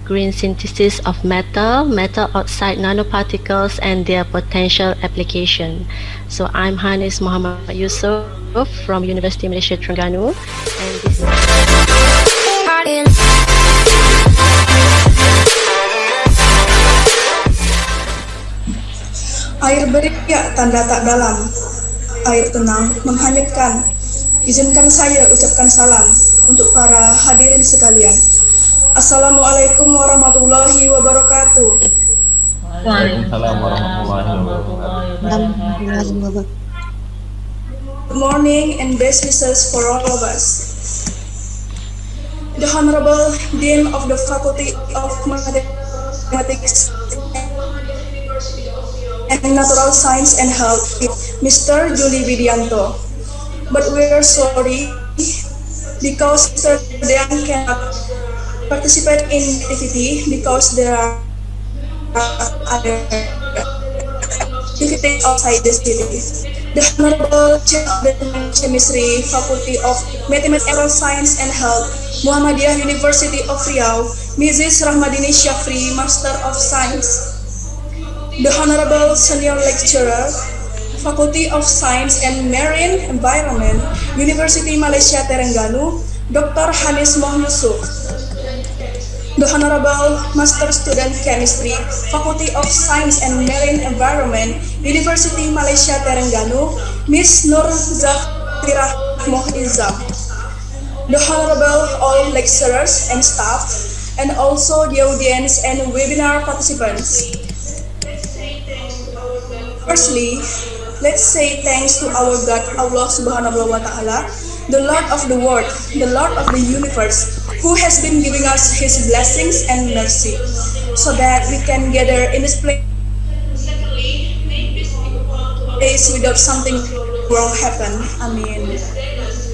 green synthesis of metal, metal oxide nanoparticles, and their potential application. So I'm Hanis Muhammad Yusuf from Universitas Malaysia Terengganu, and this Air beriak tanda tak dalam, air tenang menghanyutkan. Izinkan saya ucapkan salam untuk para hadirin sekalian. Assalamualaikum warahmatullahi wabarakatuh. Waalaikumsalam warahmatullahi wabarakatuh. Good morning and best wishes for all of us. The Honorable Dean of the Faculty of Mathematics and Natural Science and Health, Mr. Juli Widianto. But we are sorry because Mr. Dean cannot participate in the activity because there are other activities outside the city. The Honorable Chair of the Chemistry Faculty of Mathematics, Natural Science and Health, Muhammadiyah University of Riau, Mrs. Rahmadini Syafri, Master of Science. The Honorable Senior Lecturer, Faculty of Science and Marine Environment, University Malaysia Terengganu, Dr. Hanis Moh Yusuf. The Honorable Master Student Chemistry, Faculty of Science and Marine Environment, University Malaysia Terengganu, Ms. Nur Zafirah Mohizam. The Honorable all lecturers and staff, and also the audience and webinar participants. Firstly, let's say thanks to our God, Allah Subhanahu wa Ta'ala, the Lord of the world, the Lord of the universe, who has been giving us His blessings and mercy, so that we can gather in this place without something wrong happen. Amin.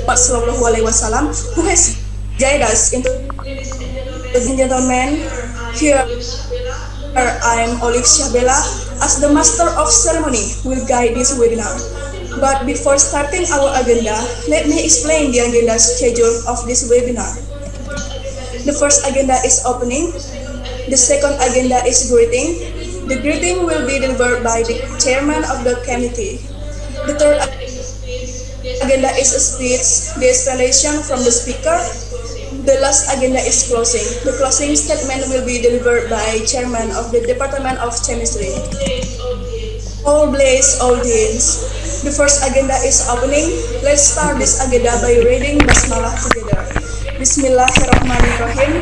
Sallallahu alaihi wasallam, who has guided us into. Ladies and gentlemen, here I am Olive Syahbella as the Master of Ceremony will guide this webinar. But before starting our agenda, let me explain the agenda schedule of this webinar. The first agenda is opening. The second agenda is greeting. The greeting will be delivered by the chairman of the committee. The third agenda is a speech, the explanation from the speaker. The last agenda is closing. The closing statement will be delivered by chairman of the Department of Chemistry. All blessed audience. The first agenda is opening. Let's start this agenda by reading Basmalah together. Bismillahirrahmanirrahim.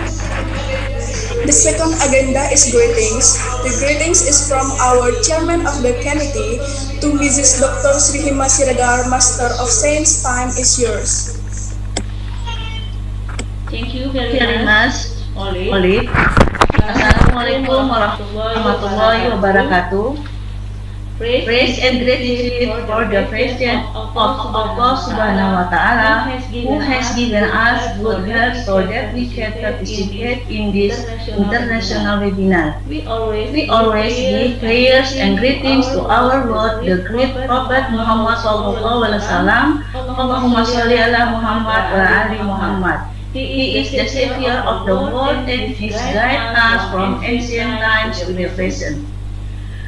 The second agenda is greetings. The greetings is from our chairman of the committee to Mrs. Dr. Srihima Siregar, Master of Science. Time is yours. Thank you very much, Olive. Assalamualaikum warahmatullahi wabarakatuh. Praise and gratitude for the presence of Allah Subhanahu wa Ta'ala, who has given us good health so that we can participate in this international webinar. We always give prayers and greetings to our Lord, the great Prophet Muhammad sallallahu alaihi wasallam. Allahumma sholli ala Muhammad wa ali Muhammad. He is the savior of the world and He guides us from ancient times to the present.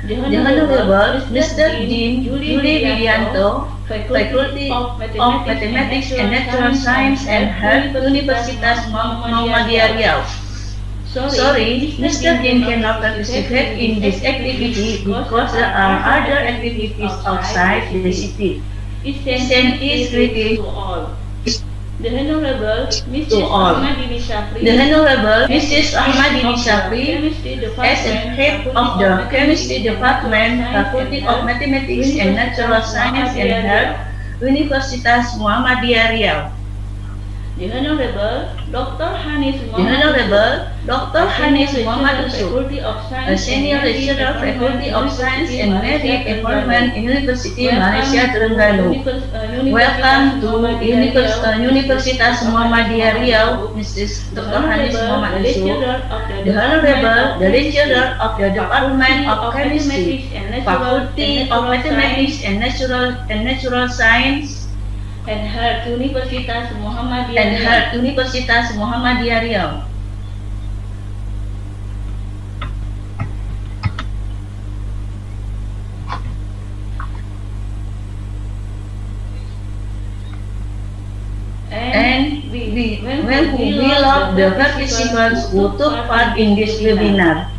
The Honorable Mr. Dean Juli Widianto, Faculty of Mathematics and Natural Science and Health, Universitas Muhammadiyah Riau. Sorry, Mr. Dean cannot participate in this activity because there are other activities outside the city. He sends his greetings to all. The Honorable Mrs. Rahmadini Syafri, as the head of the Chemistry Department, Faculty of Mathematics and Natural Science and Health, Universitas Malaysia Riau. The Honorable Dr. Hanis Muhammad Yusuf, a senior lecturer, Faculty of Science and Marine Environment, University Malaysia Terengganu. Welcome to Universitas Muhammadiyah Riau, Mrs. Dr. Hanis Muhammad Yusuf, the Honorable, the lecturer of the Department of Chemistry, Faculty of Mathematics and Natural Science, and Health, Universitas Muhammadiyah Riau. we love the participants who took part in this webinar.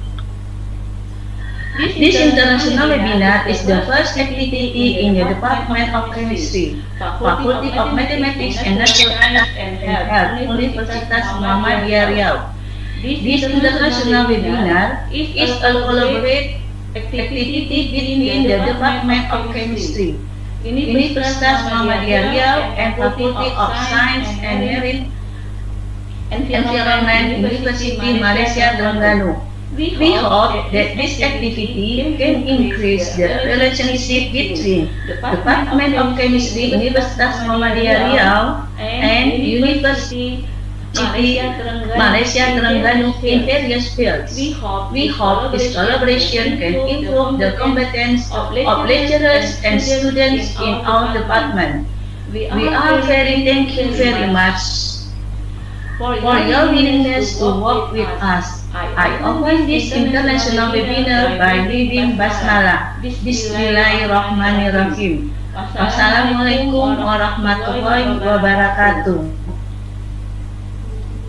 This international webinar is the first activity in the Department of Chemistry, Faculty of Mathematics and Natural Science and Health, Universitas Muhammadiyah Riau. This international webinar is a collaborative activity between the Department of Chemistry, Universitas Muhammadiyah Riau, and Faculty of Science and Marine Environment, University Malaysia Terengganu. We hope that this activity can increase the relationship between the Department of Chemistry, Universitas Muhammadiyah Riau, and University Malaysia Terengganu in various fields. We hope this collaboration can improve the competence of lecturers and students in our department. We are thank you very much for your willingness to work with us. I open this international webinar by reading Basmalah. Bismillahirrahmanirrahim. Assalamualaikum warahmatullahi wabarakatuh.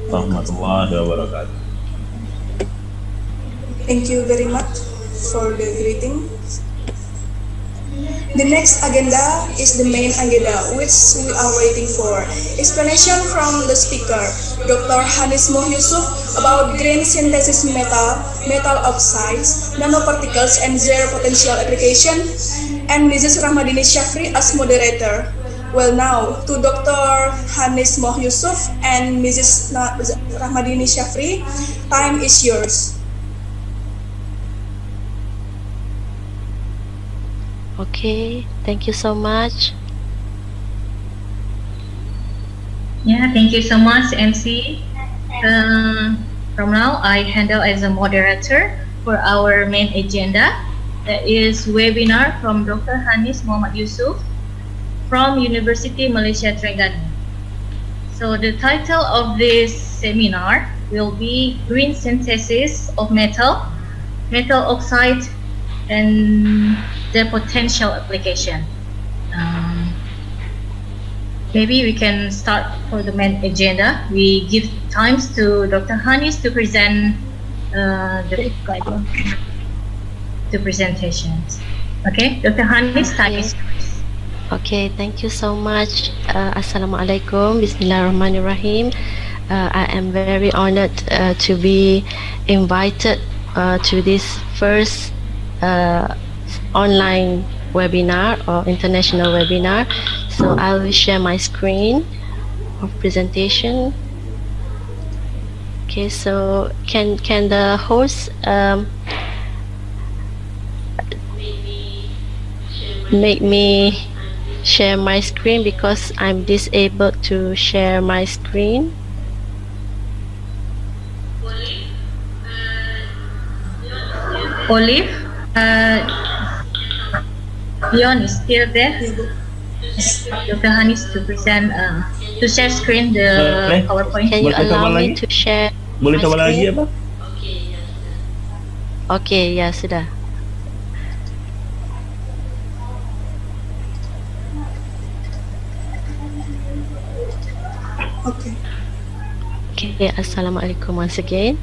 Warahmatullahi wabarakatuh. Thank you very much for the greeting. The next agenda is the main agenda, which we are waiting for. Explanation from the speaker, Dr. Hanis Yusuf, about green synthesis metal oxides, nanoparticles, and zero potential application, and Mrs. Rahmadini Shafri as moderator. Well, now to Dr. Hanis Yusuf and Mrs. Rahmadini Shafri, time is yours. Okay, thank you so much. Yeah, thank you so much, MC. From now, I handle as a moderator for our main agenda. That is webinar from Dr. Hanis Yusuf from University Malaysia Terengganu. So the title of this seminar will be Green Synthesis of Metal Oxide, and their potential application. Maybe we can start for the main agenda. We give times to Dr. Hanis to present the presentations. Okay, Dr. Hanis, time is yours. Okay, thank you so much. Assalamualaikum, Bismillahirrahmanirrahim. I am very honored to be invited to this first online webinar or international webinar. So I will share my screen of presentation. Okay, so can the host make me share my screen, because I'm disabled to share my screen. Olive, Leon is still there. Dr. Hanis to present, to share screen the PowerPoint. Can you allow me to share? Boleh tambah lagi apa? Okay, ya sudah. Okay. Okay, Assalamualaikum once again.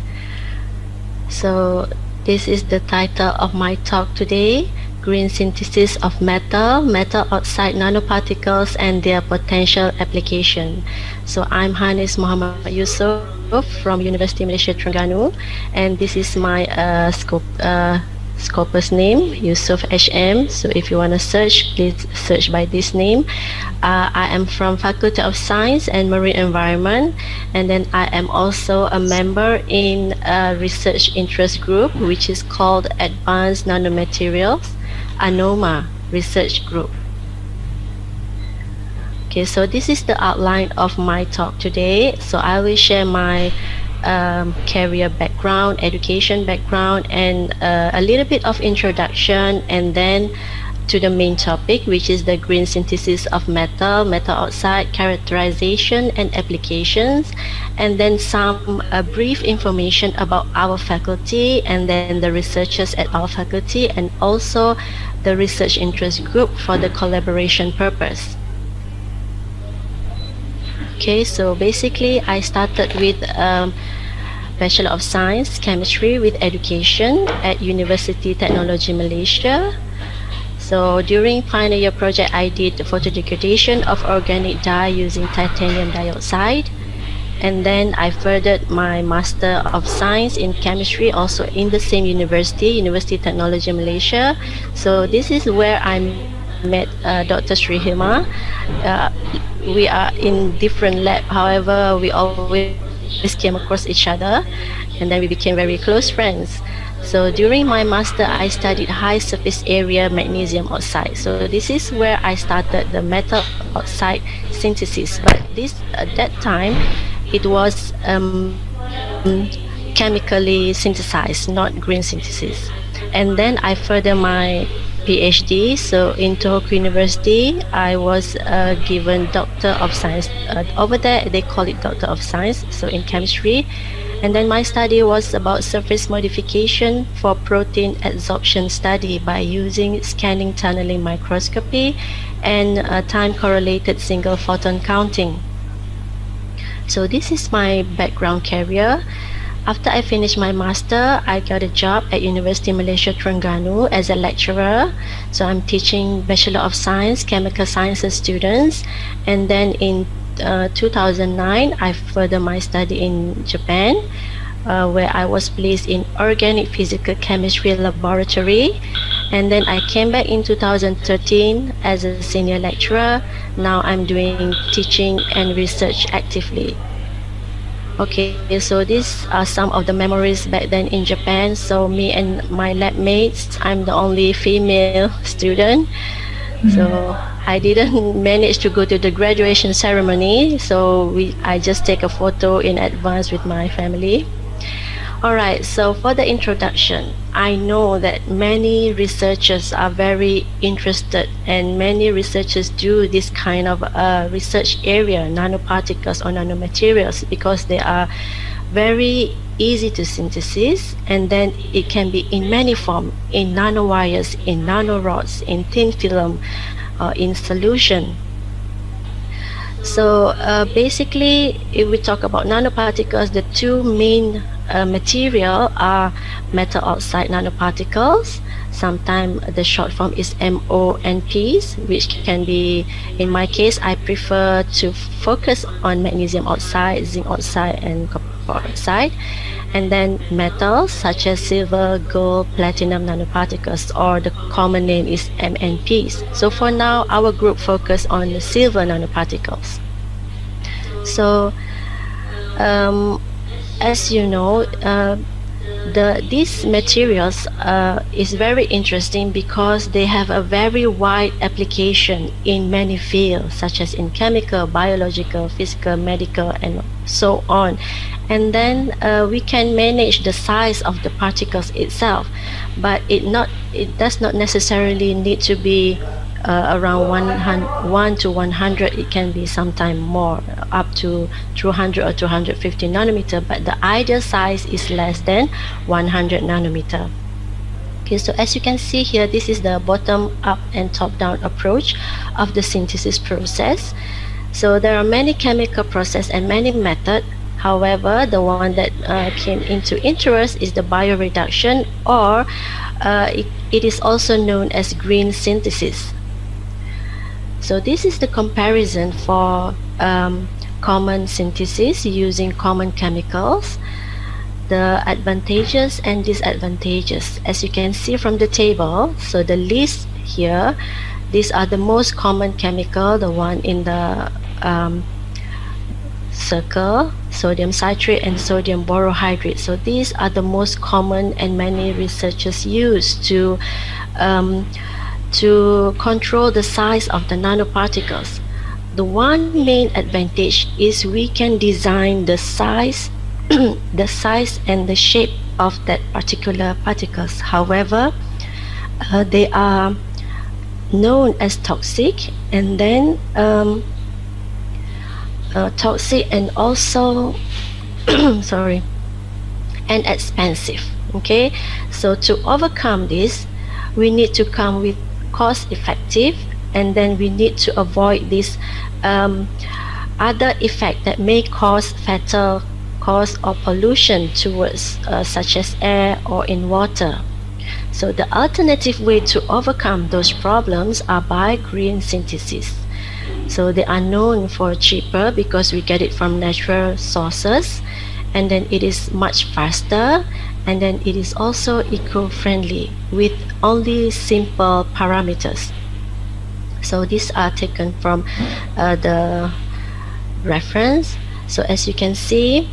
So this is the title of my talk today: Green Synthesis of Metal Oxide Nanoparticles and Their Potential Application. So I'm Hanis Yusuf from University Malaysia Terengganu, and this is my Scopus name, Yusuf HM. So if you want to search, please search by this name. I am from Faculty of Science and Marine Environment, and then I am also a member in a research interest group which is called Advanced Nanomaterials, ANOMA Research Group. Okay, so this is the outline of my talk today. So I will share my career background, education background, and a little bit of introduction, and then to the main topic, which is the green synthesis of metal oxide, characterization and applications, and then some brief information about our faculty, and then the researchers at our faculty, and also the research interest group for the collaboration purpose. Okay, so basically I started with Bachelor of Science Chemistry with Education at University Technology Malaysia. So during final year project, I did photodegradation of organic dye using titanium dioxide. And then I furthered my Master of Science in Chemistry also in the same university, University Technology Malaysia. So this is where I met Dr. Srihima. We are in different lab, however, we always came across each other, and then we became very close friends. So during my master, I studied high surface area magnesium oxide. So this is where I started the metal oxide synthesis. But this at that time, it was chemically synthesized, not green synthesis. And then I further my PhD. So in Tohoku University, I was given Doctor of Science. Over there, they call it Doctor of Science, so in chemistry. And then my study was about surface modification for protein adsorption study by using scanning tunneling microscopy and time-correlated single photon counting. So this is my background career. After I finished my master, I got a job at University Malaysia Terengganu as a lecturer. So I'm teaching Bachelor of Science, Chemical Sciences students. And then in 2009, I furthered my study in Japan, where I was placed in Organic Physical Chemistry Laboratory. And then I came back in 2013 as a senior lecturer. Now I'm doing teaching and research actively. Okay, so these are some of the memories back then in Japan. So me and my lab mates, I'm the only female student. So I didn't manage to go to the graduation ceremony. So I just take a photo in advance with my family. Alright, so for the introduction, I know that many researchers are very interested and many researchers do this kind of research area, nanoparticles or nanomaterials, because they are very easy to synthesis, and then it can be in many forms, in nanowires, in nanorods, in thin film, in solution. So basically, if we talk about nanoparticles, the two main material are metal oxide nanoparticles. Sometimes the short form is MONPs, which can be, in my case, I prefer to focus on magnesium oxide, zinc oxide, and copper oxide. And then metals such as silver, gold, platinum nanoparticles, or the common name is MNPs. So for now, our group focus on the silver nanoparticles. So as you know, these materials is very interesting because they have a very wide application in many fields, such as in chemical, biological, physical, medical, and so on. And then we can manage the size of the particles itself, but it does not necessarily need to be around 1 to 100. It can be sometime more, up to 200 or 250 nanometer, but the ideal size is less than 100 nanometer. Okay, so as you can see here, this is the bottom up and top down approach of the synthesis process. So there are many chemical process and many methods. However, the one that came into interest is the bioreduction, or it is also known as green synthesis. So this is the comparison for common synthesis using common chemicals, the advantages and disadvantages. As you can see from the table, so the list here, these are the most common chemical, the one in the circle, sodium citrate and sodium borohydrate. So these are the most common and many researchers use to control the size of the nanoparticles. The one main advantage is we can design the size the size and the shape of that particular particles. However, they are known as toxic, and then toxic and also sorry, and expensive. Okay, so to overcome this, we need to come with cost effective, and then we need to avoid this other effect that may cause fatal cause of pollution towards such as air or in water. So the alternative way to overcome those problems are by green synthesis. So they are known for cheaper because we get it from natural sources, and then it is much faster, and then it is also eco-friendly with only simple parameters. So these are taken from the reference. So as you can see,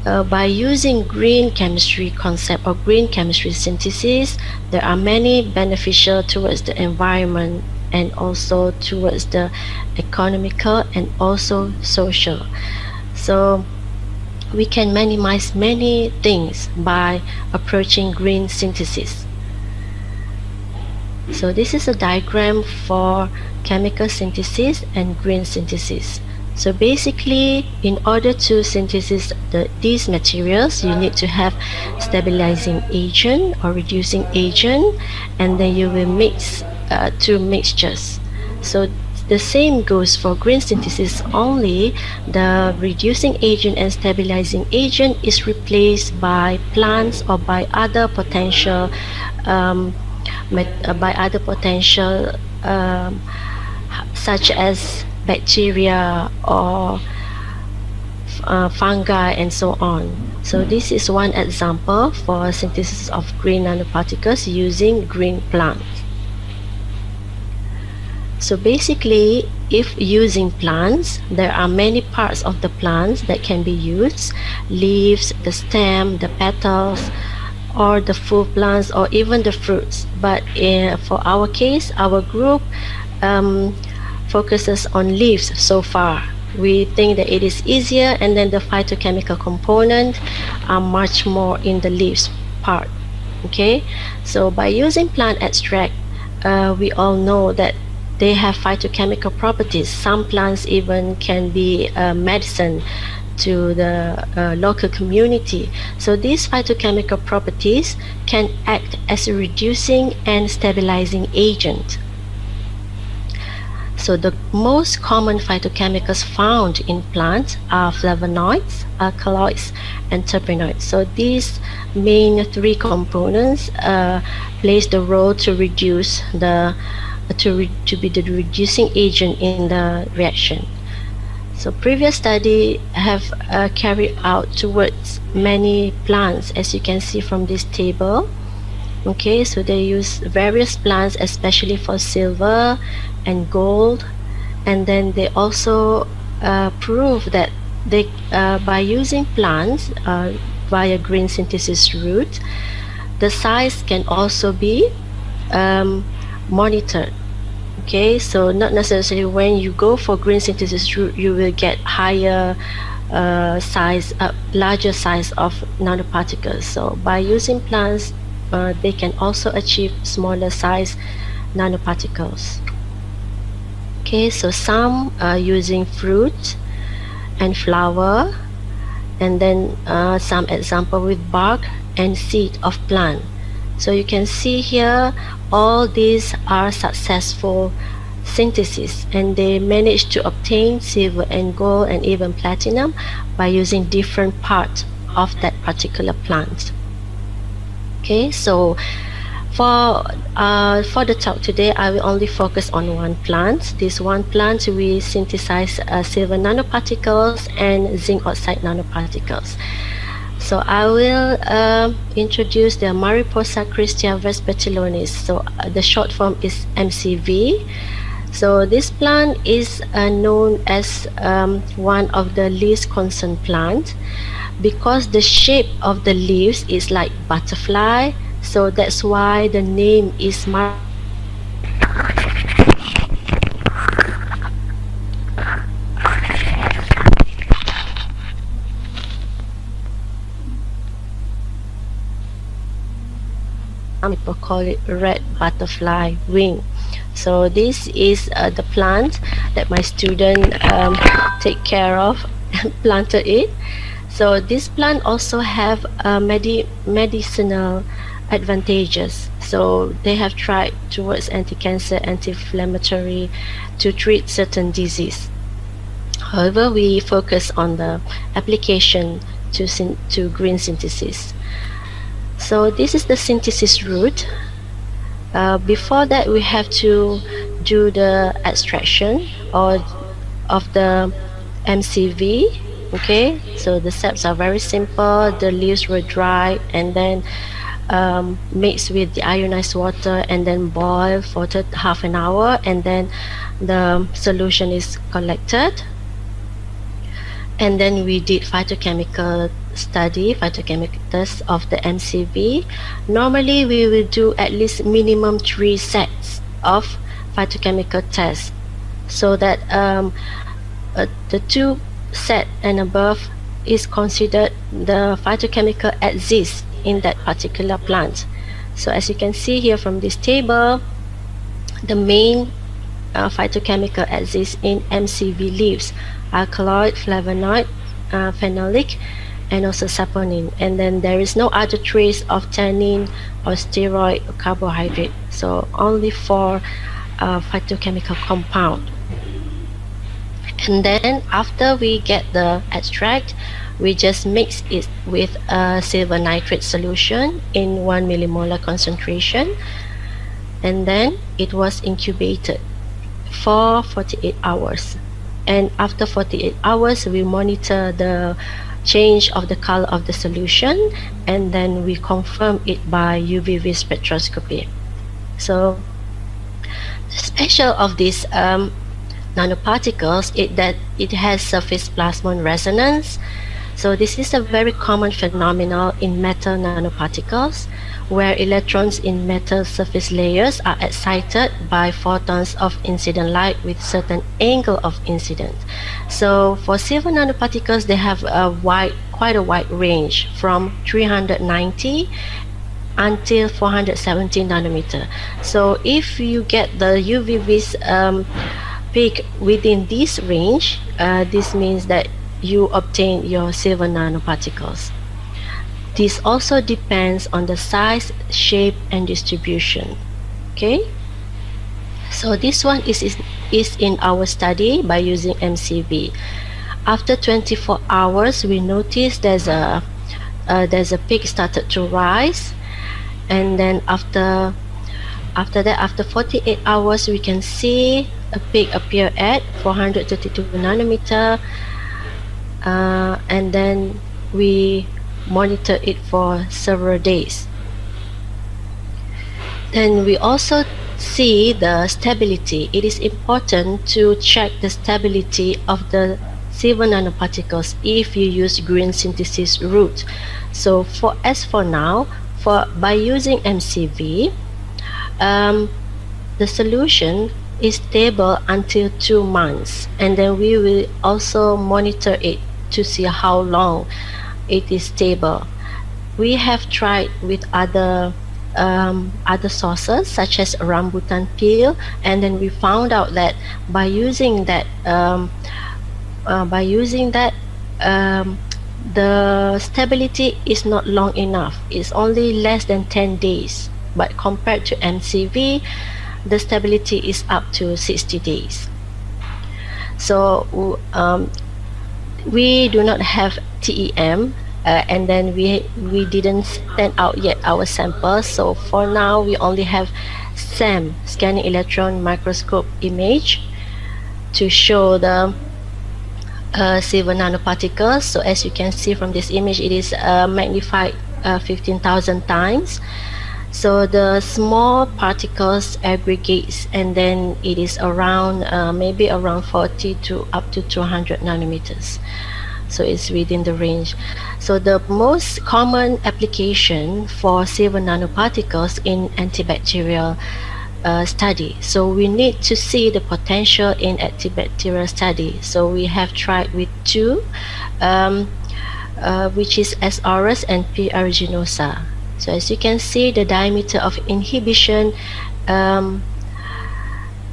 by using green chemistry concept or green chemistry synthesis, there are many beneficial towards the environment and also towards the economical and also social. So we can minimize many things by approaching green synthesis. So this is a diagram for chemical synthesis and green synthesis. So basically, in order to synthesize these materials, you need to have stabilizing agent or reducing agent, and then you will mix two mixtures. So the same goes for green synthesis, only the reducing agent and stabilizing agent is replaced by plants or by other potential such as bacteria or fungi and so on. So this is one example for synthesis of green nanoparticles using green plants. So basically, if using plants, there are many parts of the plants that can be used: leaves, the stem, the petals, or the full plants, or even the fruits. But for our case, our group focuses on leaves so far. We think that it is easier, and then the phytochemical component are much more in the leaves part. Okay, so by using plant extract, we all know that they have phytochemical properties. Some plants even can be medicine to the local community. So these phytochemical properties can act as a reducing and stabilizing agent. So the most common phytochemicals found in plants are flavonoids, alkaloids, and terpenoids. So these main three components plays the role to reduce the to be the reducing agent in the reaction. So previous study have carried out towards many plants, as you can see from this table. Okay, so they use various plants, especially for silver and gold, and then they also prove that they by using plants via green synthesis route, the size can also be monitored. Okay, so not necessarily when you go for green synthesis route you will get higher size, larger size of nanoparticles. So by using plants, they can also achieve smaller size nanoparticles. Okay, so some are using fruit and flower, and then some example with bark and seed of plant. So you can see here all these are successful synthesis, and they managed to obtain silver and gold and even platinum by using different parts of that particular plant. Okay, so for the talk today, I will only focus on one plant. This one plant we synthesize silver nanoparticles and zinc oxide nanoparticles. So I will introduce the Mariposa Christia vespertilionis. So the short form is MCV. So this plant is known as one of the least concerned plant because the shape of the leaves is like butterfly. So that's why the name is people call it red butterfly wing. So this is the plant that my student take care of and planted it. So this plant also have medicinal advantages. So they have tried towards anti-cancer, anti-inflammatory to treat certain disease. However, we focus on the application to green synthesis. So this is the synthesis route. Before that, we have to do the extraction of the MCV. Okay, so the steps are very simple. The leaves were dry and then mixed with the ionized water and then boil for half an hour, and then the solution is collected. And then we did phytochemical test of the MCV. Normally we will do at least minimum 3 sets of phytochemical tests, so that the 2 set and above is considered the phytochemical exists in that particular plant. So as you can see here from this table, the main phytochemical exists in MCV leaves: alkaloid, flavonoid, phenolic, and also saponin. And then there is no other trace of tannin or steroid or carbohydrate. So only 4 phytochemical compound. And then after we get the extract, we just mix it with a silver nitrate solution in 1 millimolar concentration, and then it was incubated for 48 hours. And after 48 hours, we monitor the change of the color of the solution, and then we confirm it by UV spectroscopy. So the special of this nanoparticles is that it has surface plasmon resonance. So this is a very common phenomenon in metal nanoparticles, where electrons in metal surface layers are excited by photons of incident light with certain angle of incidence. So for silver nanoparticles, they have quite a wide range from 390 until 470 nanometer. So if you get the UV-Vis peak within this range, this means that you obtain your silver nanoparticles. This also depends on the size, shape, and distribution. Okay, so this one is in our study by using MCV. After 24 hours, we notice there's a peak started to rise, and then after that, after 48 hours, we can see a peak appear at 432 nanometer, and then we monitor it for several days. Then we also see the stability. It is important to check the stability of the silver nanoparticles if you use green synthesis route. So for now, by using MCV, the solution is stable until 2 months, and then we will also monitor it to see how long it is stable. We have tried with other sources such as rambutan peel, and then we found out that by using that the stability is not long enough. It's only less than 10 days, but compared to MCV, the stability is up to 60 days. So we do not have TEM, and then we didn't send out yet our samples. So for now, we only have SEM, scanning electron microscope image, to show the silver nanoparticles. So as you can see from this image, it is magnified 15,000 times. So the small particles aggregates, and then it is around maybe around 40 to up to 200 nanometers. So it's within the range. So the most common application for silver nanoparticles in antibacterial study. So we need to see the potential in antibacterial study. So we have tried with 2, which is S. aureus and P. aeruginosa. So as you can see, the diameter of inhibition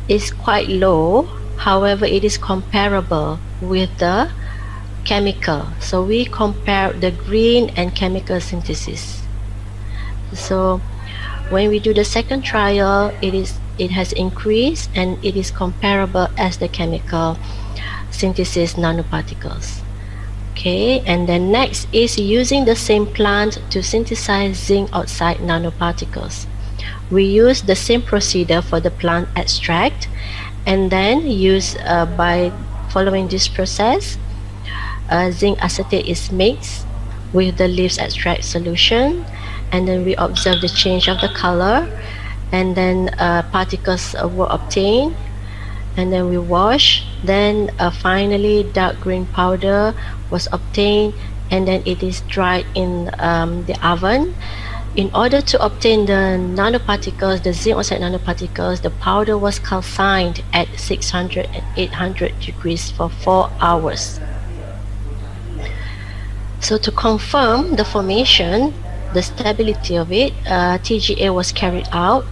is quite low. However, it is comparable with the chemical. So we compare the green and chemical synthesis. So when we do the second trial, it has increased and it is comparable as the chemical. synthesis nanoparticles. Okay, and then next is using the same plant to synthesize zinc oxide nanoparticles. We use the same procedure for the plant extract, and then use by following this process, zinc acetate is mixed with the leaves extract solution, and then we observe the change of the color, and then particles were obtained, and then we wash. Then finally dark green powder was obtained, and then it is dried in the oven. In order to obtain the nanoparticles, the zinc oxide nanoparticles, the powder was calcined at 600 and 800 degrees for 4 hours. So to confirm the formation, the stability of it, TGA was carried out.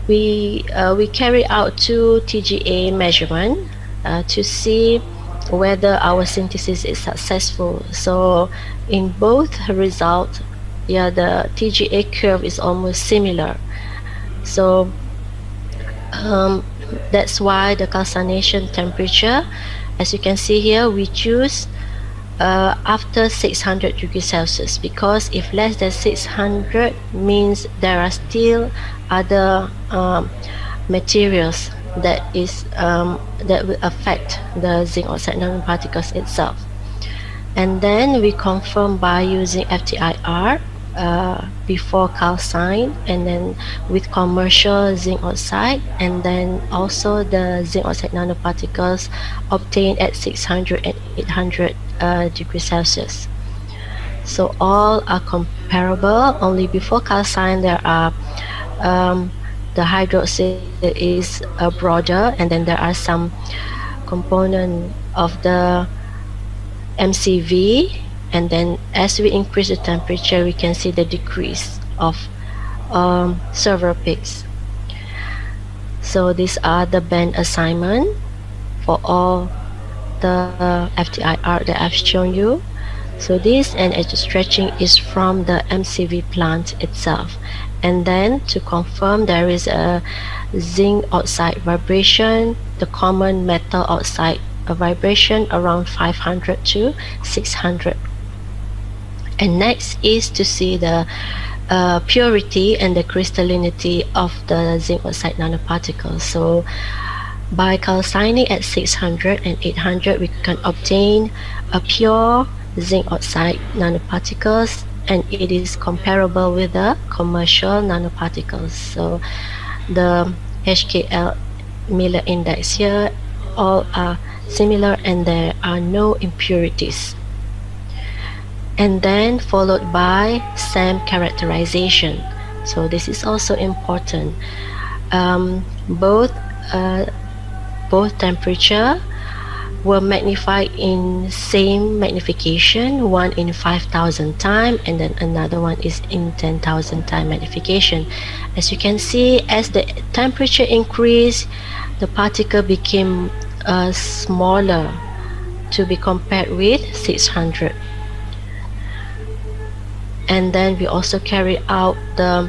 We carry out 2 TGA measurement to see whether our synthesis is successful. So in both results, the TGA curve is almost similar. So that's why the calcination temperature, as you can see here, we choose after 600 degrees Celsius, because if less than 600 means there are still other materials that will affect the zinc oxide nanoparticles itself. And then we confirm by using FTIR before calcine, and then with commercial zinc oxide, and then also the zinc oxide nanoparticles obtained at 600 and 800 degrees Celsius. So all are comparable. Only before calcine there are the hydroxide is broader, and then there are some component of the MCV, and then as we increase the temperature we can see the decrease of several peaks. So these are the band assignment for all the FTIR that I've shown you. So this and edge stretching is from the MCV plant itself. And then to confirm, there is a zinc oxide vibration, the common metal oxide vibration around 500 to 600. And next is to see the purity and the crystallinity of the zinc oxide nanoparticles. So by calcining at 600 and 800, we can obtain a pure zinc oxide nanoparticles, and it is comparable with the commercial nanoparticles. So the HKL Miller index here, all are similar and there are no impurities. And then followed by SAM characterization. So this is also important. Both temperature were magnified in same magnification, one in 5,000 time, and then another one is in 10,000 time magnification. As you can see, as the temperature increased, the particle became smaller to be compared with 600. And then we also carry out the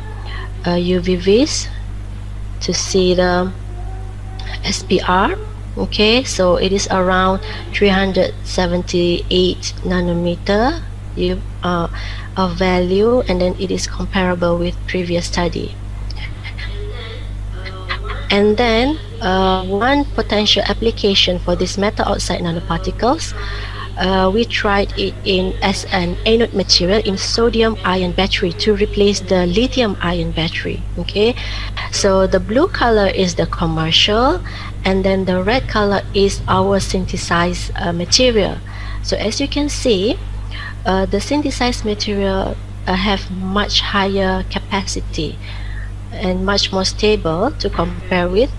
UVVs to see the SPR. Okay, so it is around 378 nanometer of value, and then it is comparable with previous study. And then one potential application for this metal oxide nanoparticles, we tried it as an anode material in sodium ion battery to replace the lithium ion battery. Okay, so the blue color is the commercial, and then the red color is our synthesized material. So as you can see, the synthesized material have much higher capacity and much more stable to compare with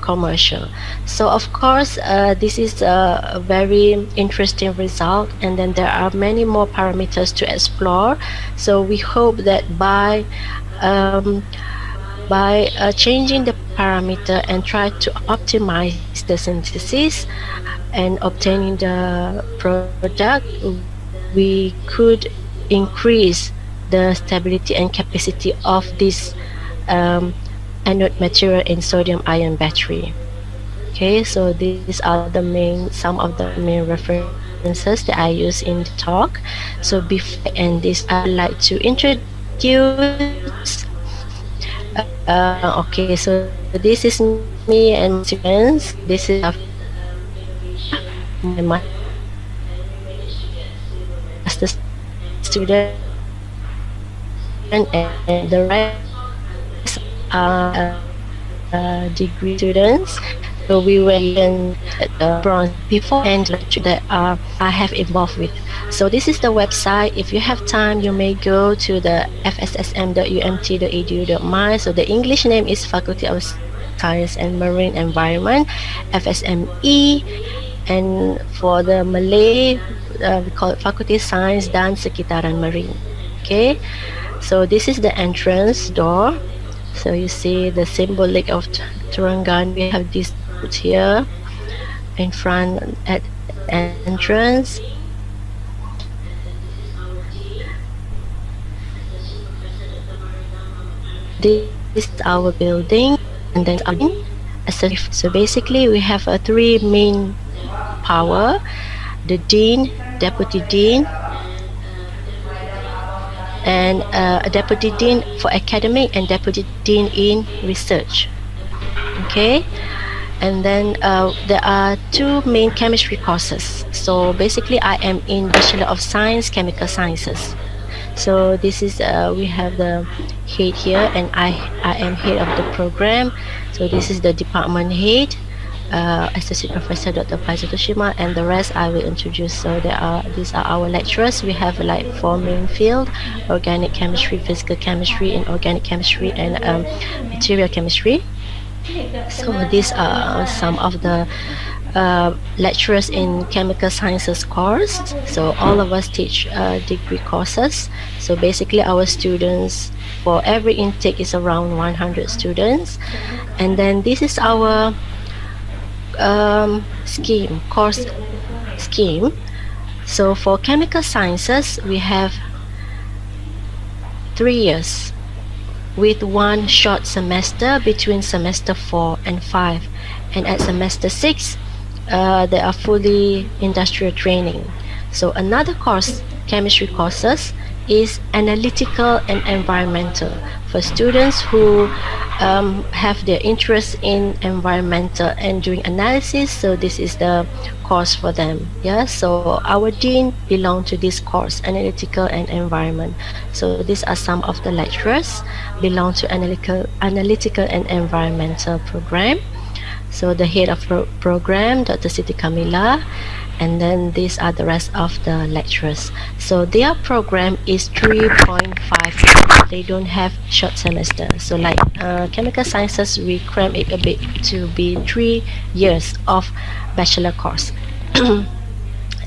commercial. So of course this is a very interesting result, and then there are many more parameters to explore. So we hope that by changing the parameter and try to optimize the synthesis and obtaining the product, we could increase the stability and capacity of this anode material in sodium ion battery. Okay, so these are some of the main references that I use in the talk. So before I end this, I'd like to introduce. Okay, so this is me and my students. This is my master student, and the rest are degree students. So we were in bronze before and that I have involved with. So this is the website. If you have time, you may go to the fssm.umt.edu.my. So the English name is Faculty of Science and Marine Environment, FSME. And for the Malay, we call it Faculty of Science dan Sekitaran Marine. Okay, so this is the entrance door. So you see the symbolic of Terengganu. We have this here in front at entrance. This is our building, and then so basically we have three main power: the dean, deputy dean, and a deputy dean for academic and deputy dean in research. Okay, and then there are two main chemistry courses. So basically I am in Bachelor of Science, Chemical Sciences. So this is we have the head here, and I am head of the program. So this is the department head, Associate Professor Dr. Faizal Toshima, and the rest I will introduce. So these are our lecturers. We have like four main field: organic chemistry, physical chemistry, inorganic chemistry, and material chemistry. So these are some of the lecturers in chemical sciences course. So all of us teach degree courses. So basically our students, for every intake is around 100 students. And then this is our course scheme. So for chemical sciences, we have 3 years with one short semester between semester 4 and 5, and at semester 6 they are fully industrial training. So another course, chemistry courses, is analytical and environmental for students who have their interest in environmental and doing analysis. So this is the course for them. Yeah, so our dean belong to this course, analytical and environment. So these are some of the lecturers belong to analytical and environmental program. So the head of program, Dr. Siti Kamila, and then these are the rest of the lecturers. So their program is 3.5. They don't have short semester. So like chemical sciences, we cram it a bit to be 3 years of bachelor course.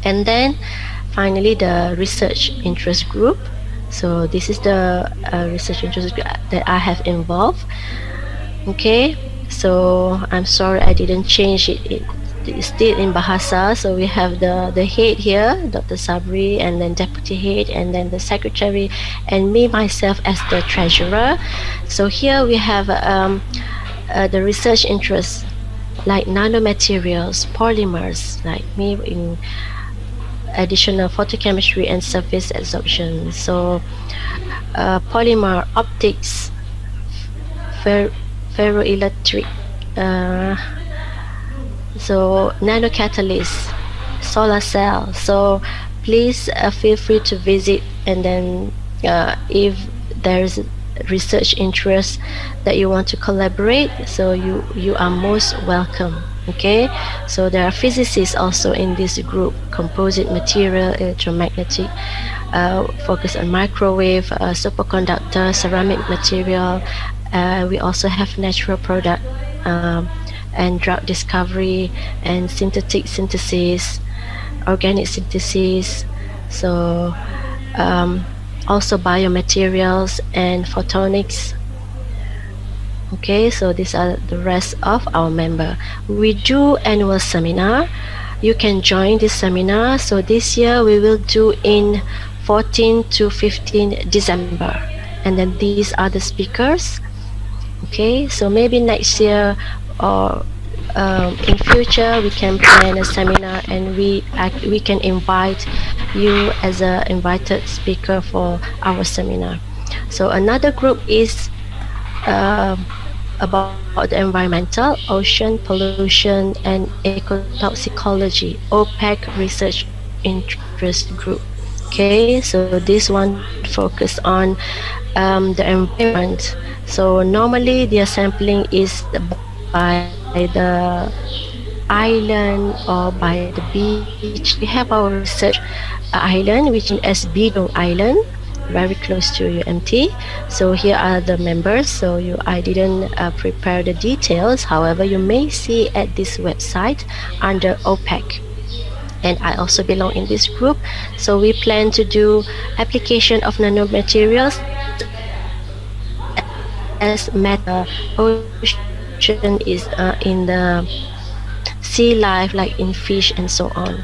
And then finally the research interest group. So this is the research interest group that I have involved. Okay, so I'm sorry I didn't change it. It's still in Bahasa. So we have the head here, Dr. Sabri, and then deputy head, and then the secretary, and me myself as the treasurer. So here we have the research interests like nanomaterials, polymers, like me in additional photochemistry and surface adsorption. So polymer, optics, ferroelectric, so nanocatalyst, solar cell. So please feel free to visit, and then if there's research interest that you want to collaborate, so you are most welcome. Okay, so there are physicists also in this group: composite material, electromagnetic, focus on microwave, superconductor, ceramic material. We also have natural product and drug discovery and synthetic synthesis, organic synthesis. So also biomaterials and photonics. Okay, so these are the rest of our member. We do annual seminar. You can join this seminar. So this year we will do in 14 to 15 December. And then these are the speakers. Okay, so maybe next year or in future we can plan a seminar, and we can invite you as a invited speaker for our seminar. So another group is about the environmental, ocean pollution, and ecotoxicology, OPEC research interest group. Okay, so this one focus on the environment. So normally their sampling is by the island or by the beach. We have our research island, which is Bidong Island, very close to UMT. So here are the members. So I didn't prepare the details. However, you may see at this website under OPEC. And I also belong in this group. So we plan to do application of nanomaterials as matter. Ocean is in the sea life, like in fish and so on.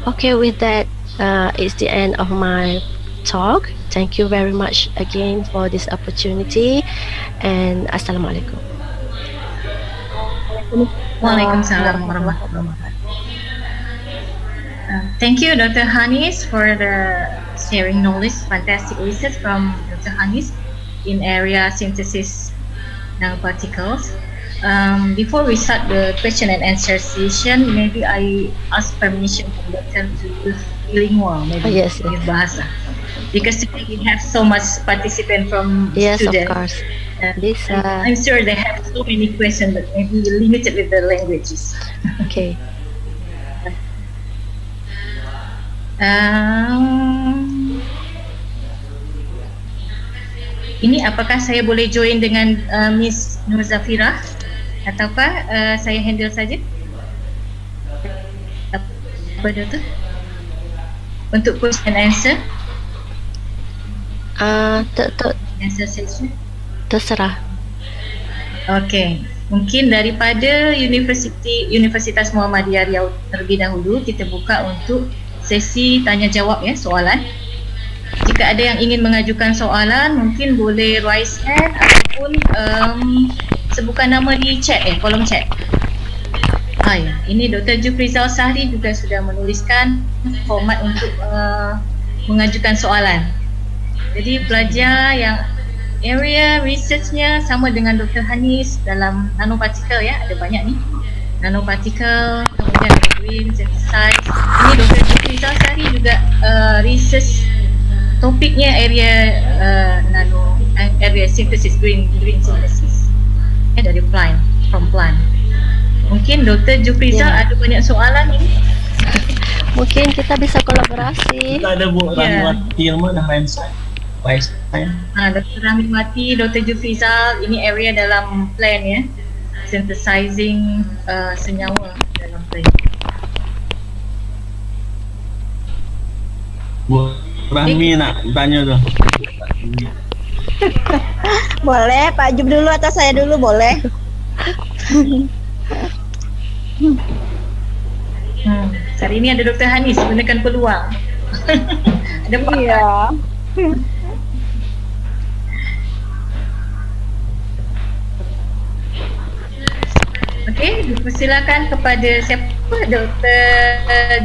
Okay, with that, it's the end of my talk. Thank you very much again for this opportunity, and Assalamualaikum. Waalaikumsalam warahmatullahi wabarakatuh. Thank you, Dr. Hanis, for the sharing knowledge, fantastic research from Dr. Hanis in area synthesis nanoparticles. Before we start the question and answer session, maybe I ask permission from Dr. to use bilingual, maybe Yes. bahasa, because today we have so much participant from Yes, students. of course. This, I'm sure they have so many questions, but maybe limited with the languages. okay. Ini apakah saya boleh join dengan Miss Nur Zafira, ataukah saya handle saja? Apa Doktor? Untuk question and answer? Answer session? Terserah. Okey, mungkin daripada Universitas Muhammadiyah Riau terlebih dahulu kita buka untuk sesi tanya jawab ya, soalan. Jika ada yang ingin mengajukan soalan, mungkin boleh raise hand ataupun sebutkan nama di chat kolom chat. Ya, ini Dr. Jufrizal Sahri juga sudah menuliskan format untuk mengajukan soalan. Jadi pelajar yang area researchnya sama dengan Dr. Hanis dalam nanopartikel ya, ada banyak ni. Nanopartikel, kemudian green synthesize. Ini Dr. Jufrizal Sahri juga research topiknya area area synthesis, green synthesis dari plant, from plant. Mungkin Dr. Jufrizal ada banyak soalan ini. Mungkin kita bisa kolaborasi. Kita ada Bu Rahmawati Ilmu dan Weinstein. Dr. Rahmawati, Dr. Jufrizal, ini area dalam plant ya, synthesizing senyawa dalam plant. Bu Rahmi nak tanya tu. Boleh, Pak Jub dulu atau saya dulu boleh? Hari ini ada Dr. Hanis, gunakan peluang. Ada Pak. Iya. Okey, dipersilakan kepada siapa, Dr.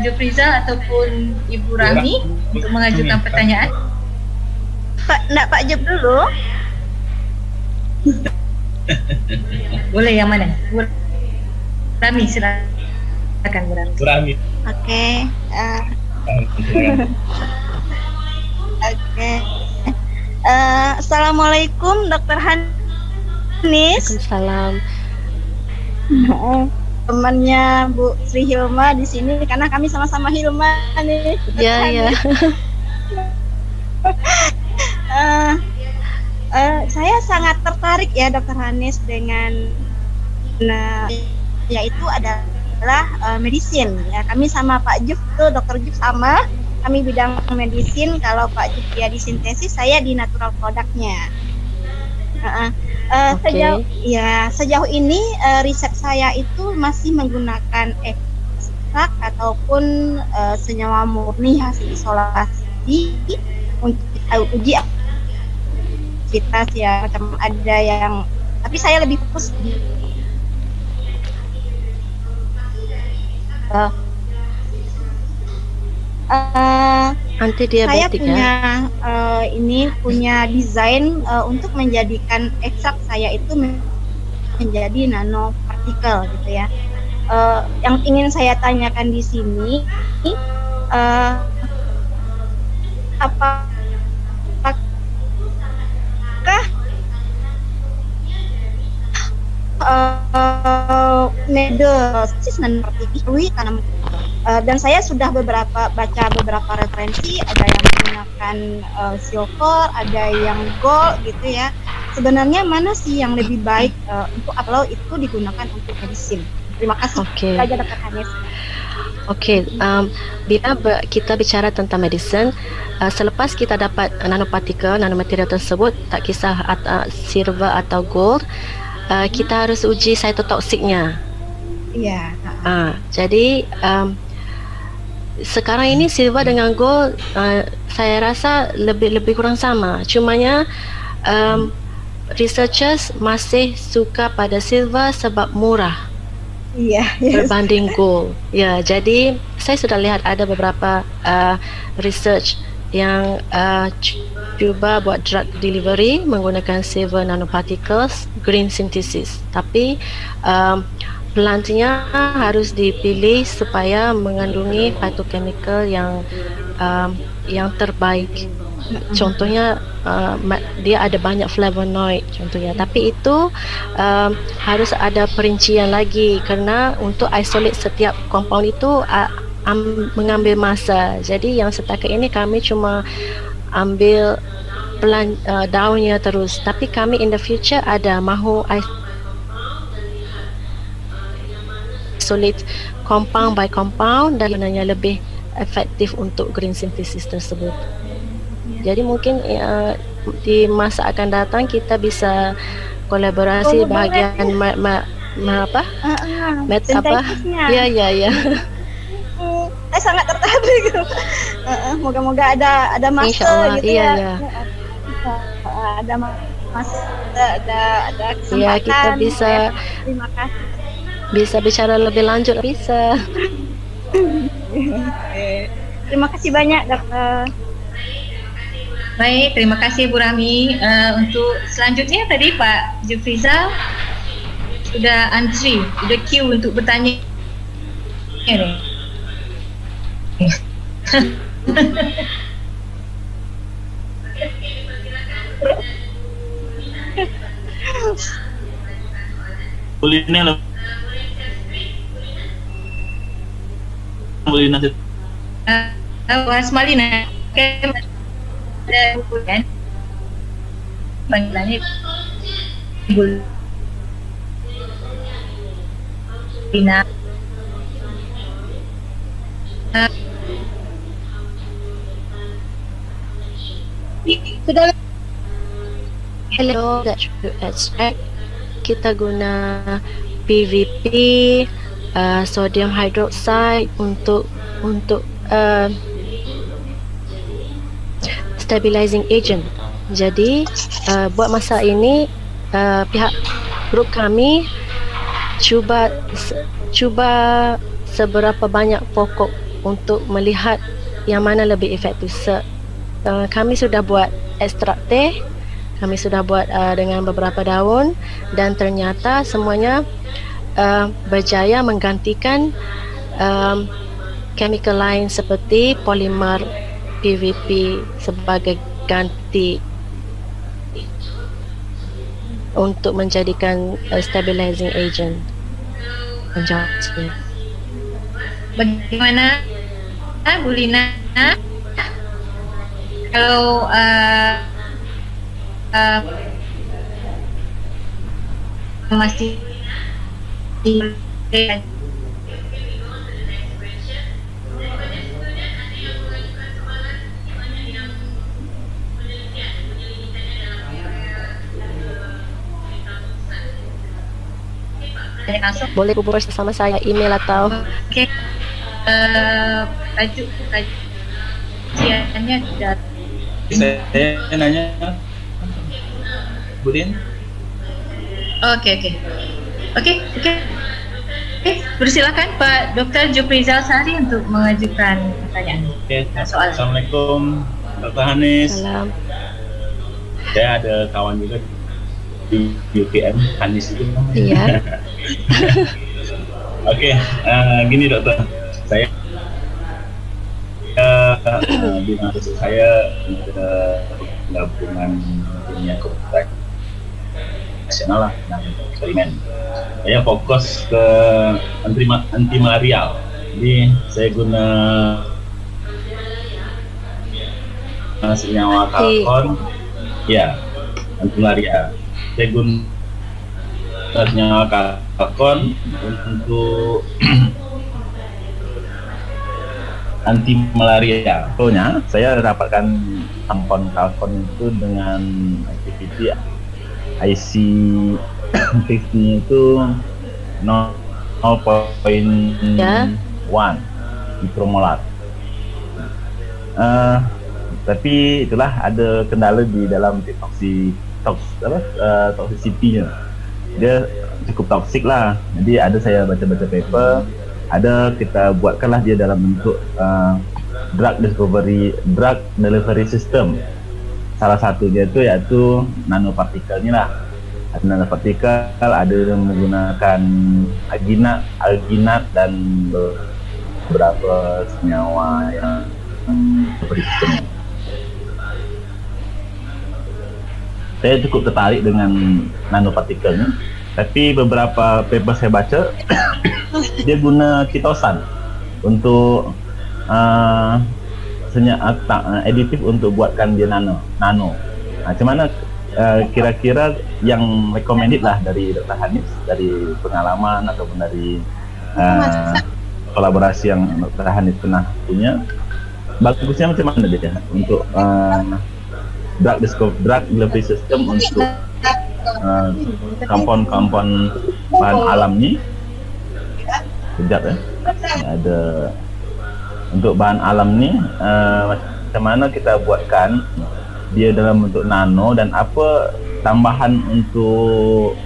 Jufrizal ataupun Ibu Rahmi untuk mengajukan pertanyaan. Pak Jub dulu. Boleh, yang mana? Bu Rahmi, silakan Bu Rahmi. Bu Rahmi. Oke. Oke. Assalamualaikum Dr. Hanis. Waalaikumsalam. Temannya Bu Sri Hilma di sini karena kami sama-sama Hilma nih. Ya. Saya sangat tertarik ya Dr. Hanis dengan yaitu adalah medicine ya. Kami sama Pak Juf tuh, Dr. Juf sama. Kami bidang medicine, kalau Pak Juf dia di sintesis, saya di natural productnya. Sejauh ini riset saya itu masih menggunakan ekstrak ataupun senyawa murni hasil isolasi untuk uji aktivitas ya, macam ada yang, tapi saya lebih fokus di Uh, uh, Anti saya diabetik punya ya? punya desain untuk menjadikan ekstrak saya itu menjadi nanopartikel gitu ya. Yang ingin saya tanyakan di sini, apakah metode nanopartikel tanaman. Dan saya sudah baca beberapa referensi, ada yang menggunakan silver, ada yang gold gitu ya. Sebenarnya mana sih yang lebih baik untuk kalau itu digunakan untuk medicine? Terima kasih. Oke. Itu aja Dr. Hanis. Oke, bila kita bicara tentang medicine, selepas kita dapat nanopartikel, nanomaterial tersebut, tak kisah silver atau gold, kita harus uji cytotoksiknya. Iya. Jadi sekarang ini silver dengan gold saya rasa lebih kurang sama. Cumanya researchers masih suka pada silver sebab murah. Iya. Yes. Berbanding gold. Ya, jadi saya sudah lihat ada beberapa research yang cuba buat drug delivery menggunakan silver nanoparticles, green synthesis. Tapi plantnya harus dipilih supaya mengandungi phytochemical yang terbaik. Contohnya dia ada banyak flavonoid contohnya, tapi itu harus ada perincian lagi kerana untuk isolate setiap compound itu mengambil masa. Jadi yang setakat ini kami cuma ambil daunnya terus, tapi kami in the future ada mahu isolate compound by compound dan sebenarnya lebih efektif untuk green synthesis tersebut. Jadi mungkin di masa akan datang kita bisa kolaborasi bahagian ya. Saya sangat tertarik. Moga-moga ada masa gitu ya. Ada masa, ada kesempatan. Ya, kita bisa. Terima kasih. Bisa bicara lebih lanjut, bisa. Terima kasih banyak, Dokter. Baik, terima kasih Bu Rami. Untuk selanjutnya tadi Pak Jufrizal sudah antri, sudah queue untuk bertanya. Boleh nanti. Was Malina, kan? Panggilannya Bulina. Sudah. Hello, that's extract. Kita guna PVP, sodium hydroxide untuk stabilizing agent. Jadi buat masa ini pihak grup kami cuba seberapa banyak pokok untuk melihat yang mana lebih efektif. Kami sudah buat ekstrak teh, kami sudah buat dengan beberapa daun dan ternyata semuanya berjaya menggantikan chemical lain seperti polimer PVP sebagai ganti untuk menjadikan stabilizing agent. Penjawabnya. Bagaimana Bu Lina? Kalau masih boleh hubungi bersama saya email atau tajuk kajiannya sudah. Saya nanya, Budin. Oke. Persilakan Pak Dr. Juprizal Sari untuk mengajukan pertanyaan. Soalan. Assalamualaikum Dr. Hanis. Salam. Saya ada kawan juga di UPM, Hanis itu. Iya. Oke, gini dokter, saya di mahasiswa saya ada gabungan dunia Internasional lah, eksperimen. Saya fokus ke anti malarial. Jadi saya guna senyawa karbon, ya, anti malaria. Saya guna senyawa karbon untuk anti malaria. Contohnya, saya dapatkan tampon karbon itu dengan aktiviti IC 50 itu 0.1 mikromolar. Tapi itulah ada kendala di dalam toxicity-nya. Dia cukup toksik lah. Jadi ada saya baca-baca paper, ada kita buatkanlah dia dalam bentuk drug delivery system. Salah satunya itu yaitu nanopartikelnya lah. Ada nanopartikel, ada yang menggunakan alginat dan beberapa senyawa yang delivery system. Saya cukup tertarik dengan nanopartikelnya, tapi beberapa paper saya baca dia guna kitosan untuk aditif untuk buatkan dia nano. Macam mana kira-kira yang recommended lah dari Dr. Hanis, dari pengalaman ataupun dari kolaborasi yang Dr. Hanis pernah punya, bagusnya macam mana dia untuk drug delivery system untuk kompon-kompon bahan alam ni. Sekejap ada untuk bahan alam ni, macam mana kita buatkan dia dalam bentuk nano, dan apa tambahan untuk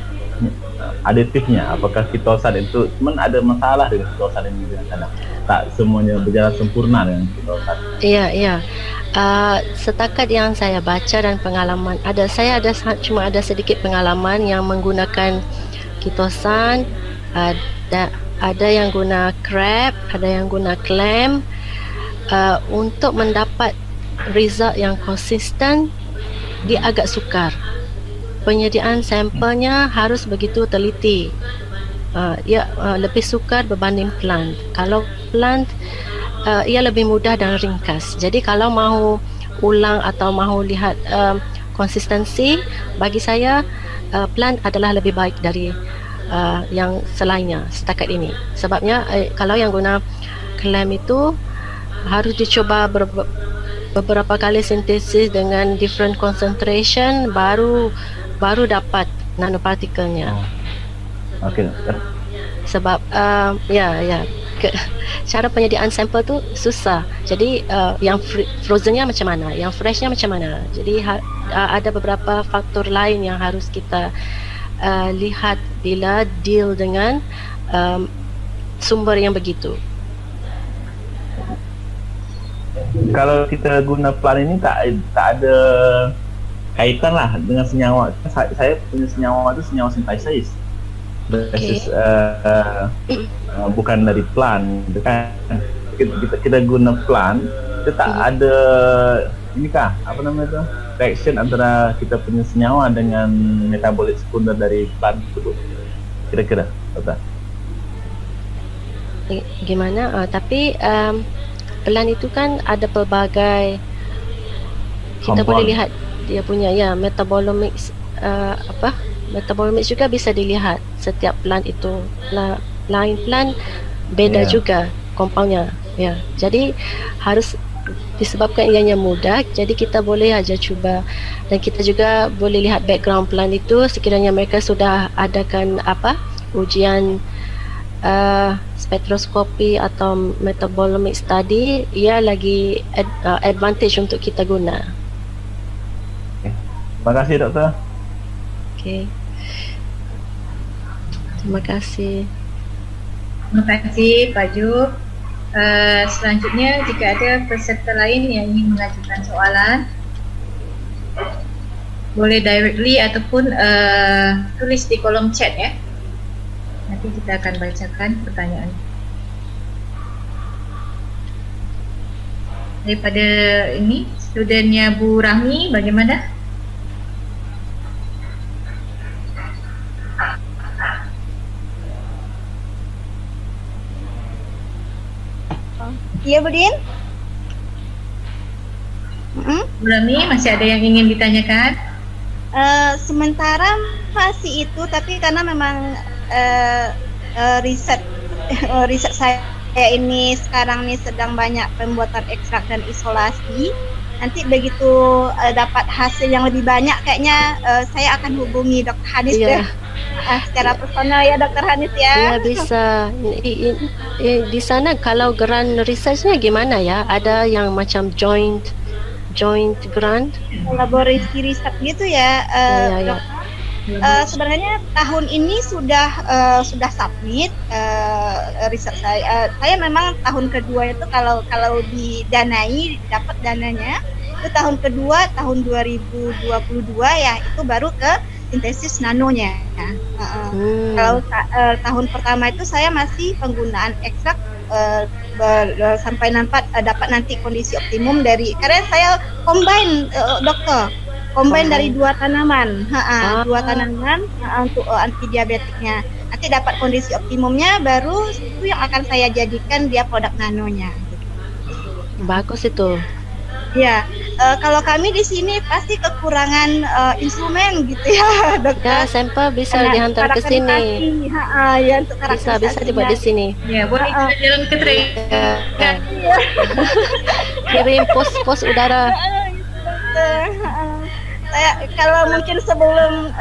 aditifnya. Apakah kitosan itu, cuman ada masalah dengan kitosan ini kadang-kadang tak semuanya berjalan sempurna dengan kitosan. Iya. Setakat yang saya baca dan pengalaman, saya cuma ada sedikit pengalaman yang menggunakan kitosan. Ada yang guna crab, ada yang guna clam. Untuk mendapat result yang konsisten, dia agak sukar. Penyediaan sampelnya harus begitu teliti. Lebih sukar berbanding plant. Kalau plant, ia lebih mudah dan ringkas. Jadi kalau mahu ulang atau mahu lihat konsistensi, bagi saya plant adalah lebih baik dari yang selainnya setakat ini. Sebabnya kalau yang guna clam itu harus dicoba beberapa kali sintesis dengan different concentration, baru dapat nanopartikelnya. Okey. Sebab cara penyediaan sampel tu susah. Jadi yang frozennya macam mana, yang freshnya macam mana. Jadi ada beberapa faktor lain yang harus kita lihat bila deal dengan sumber yang begitu. Kalau kita guna plant ini tak ada kaitan lah dengan senyawa. Saya punya senyawa itu senyawa sintesis, bukan dari plant, kan? Kita guna plant, kita tak ada reaction antara kita punya senyawa dengan metabolit sekunder dari plant tersebut. Kira-kira, betul? Gimana? Tapi plant itu kan ada pelbagai, kita boleh lihat dia punya metabolomics, metabolomics juga bisa dilihat. Setiap plant itu lain plant beda juga compoundnya. Jadi harus disebabkan ianya mudah, jadi kita boleh aja cuba, dan kita juga boleh lihat background plant itu. Sekiranya mereka sudah adakan ujian spektroskopi atau metabolomic study, ia lagi advantage untuk kita guna. Terima kasih doktor. Terima kasih. Terima kasih Pak Juk. Selanjutnya jika ada peserta lain yang ingin mengajukan soalan, boleh directly ataupun tulis di kolom chat ya. Nanti kita akan bacakan pertanyaan. Daripada ini, studennya Bu Rahmi, bagaimana? Iya, Budin? Bu Rahmi, masih ada yang ingin ditanyakan? Sementara masih itu, tapi karena memang riset saya ini sekarang nih sedang banyak pembuatan ekstrak dan isolasi. Nanti begitu dapat hasil yang lebih banyak, kayaknya saya akan hubungi Dr. Hanis deh. Secara personal ya Dr. Hanis ya. Ya bisa. Di sana kalau grant researchnya gimana ya? Ada yang macam joint grant? Kolaborasi riset gitu ya. Ya. Sebenarnya tahun ini sudah submit riset saya. Saya memang tahun kedua itu kalau didanai dapat dananya itu tahun kedua tahun 2022 ya, itu baru ke sintesis nanonya. Kalau tahun pertama itu saya masih penggunaan ekstrak sampai dapat nanti kondisi optimum dari, karena saya combine dokter. Combine dari dua tanaman, untuk anti diabetiknya. Nanti dapat kondisi optimumnya, baru itu yang akan saya jadikan dia produk nanonya. Bagus itu. Ya, kalau kami di sini pasti kekurangan instrumen gitu ya, dokter. Ya, sampel bisa dihantar ke sini. Ya, untuk bisa dibuat di sini. Ya, boleh kita jalan ke train. Kirim pos udara. Saya kalau mungkin sebelum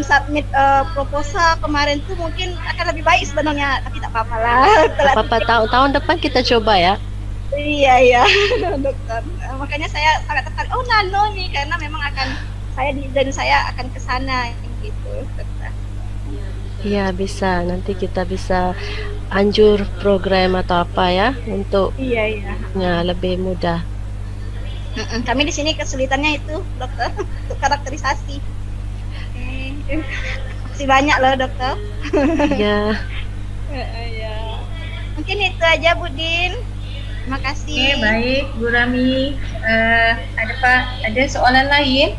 submit proposal kemarin tuh mungkin akan lebih baik sebenarnya, tapi tak apa-apa lah. Apa-apa, tahun depan kita coba ya. Iya dokter. Makanya saya sangat tertarik. Oh, nano nih, karena memang saya akan ke sana gitu, dokter. Iya, bisa. Nanti kita bisa anjur program atau apa ya untuk lebih mudah. Kami di sini kesulitannya itu dokter untuk karakterisasi. Masih banyak loh dokter. Ya. Mungkin itu aja Budin. Terima kasih. Oke, baik Bu Rami. Ada soalan lain?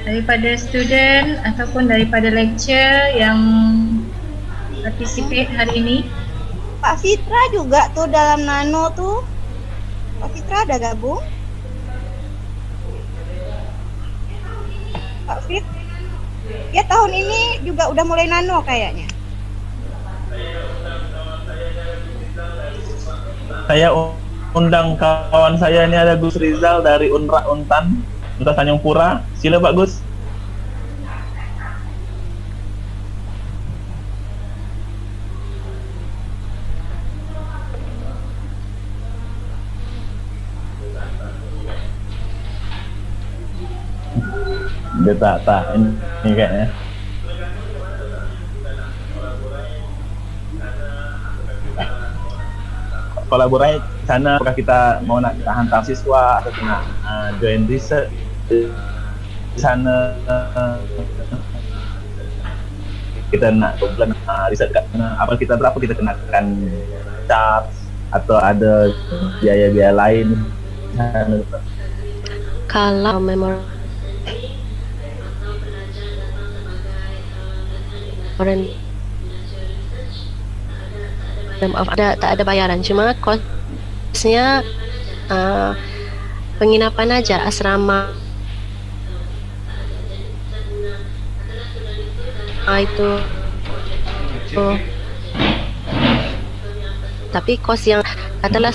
Daripada student ataupun daripada lecturer yang participate hari ini? Pak Fitra juga tuh dalam nano tuh. Pak Fitra ada gabung? Pak Fit? Ya tahun ini juga udah mulai nano kayaknya. Saya undang kawan saya ini, ada Gus Rizal dari Untan Tanjung Pura. Sila Pak Gus. Dia tak ini kayaknya. Kolaborasi sana, apakah kita mau nak hantar siswa atau nak join riset di sana, kita nak kumpulan riset kat mana, apa kita berapa kita kenakan charge atau ada biaya-biaya lain. Kalau memang tak ada bayaran, cuma kosnya penginapan aja, asrama itu. Tapi kos yang adalah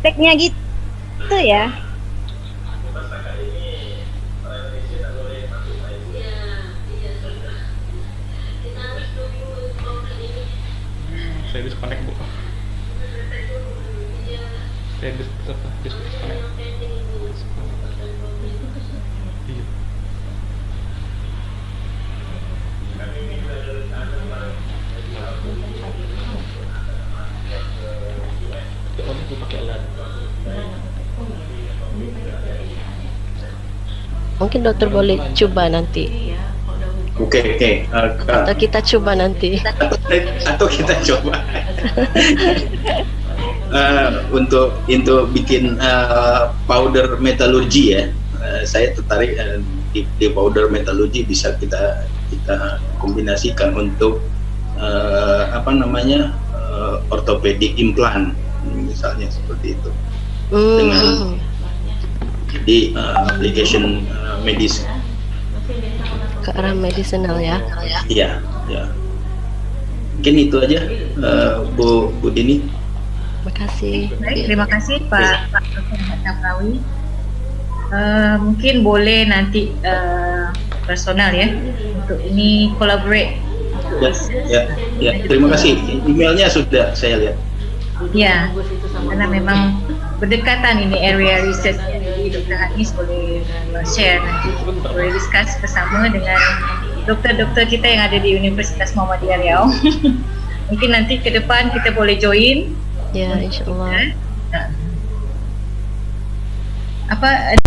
speknya gitu ya. Mungkin dokter boleh cuba nanti. Oke. Atau kita coba nanti. Atau kita coba. Untuk bikin powder metalurgi ya, saya tertarik di powder metalurgi bisa kita kombinasikan untuk ortopedik implan misalnya seperti itu dengan di application medis ke arah medicinal ya. Iya. Mungkin itu aja, Bu Dini. Terima kasih. Baik, terima kasih Pak Dr. Kaprawi. Mungkin boleh nanti personal ya untuk ini collaborate. Ya, terima kasih. Emailnya sudah saya lihat. Ya, karena memang berdekatan ini area riset. Jadi Dr. Hanis boleh share nanti, boleh discuss bersama dengan dokter-dokter kita yang ada di Universitas Muhammadiyah Riau. Mungkin nanti ke depan kita boleh join. Ya, insyaAllah. Apa?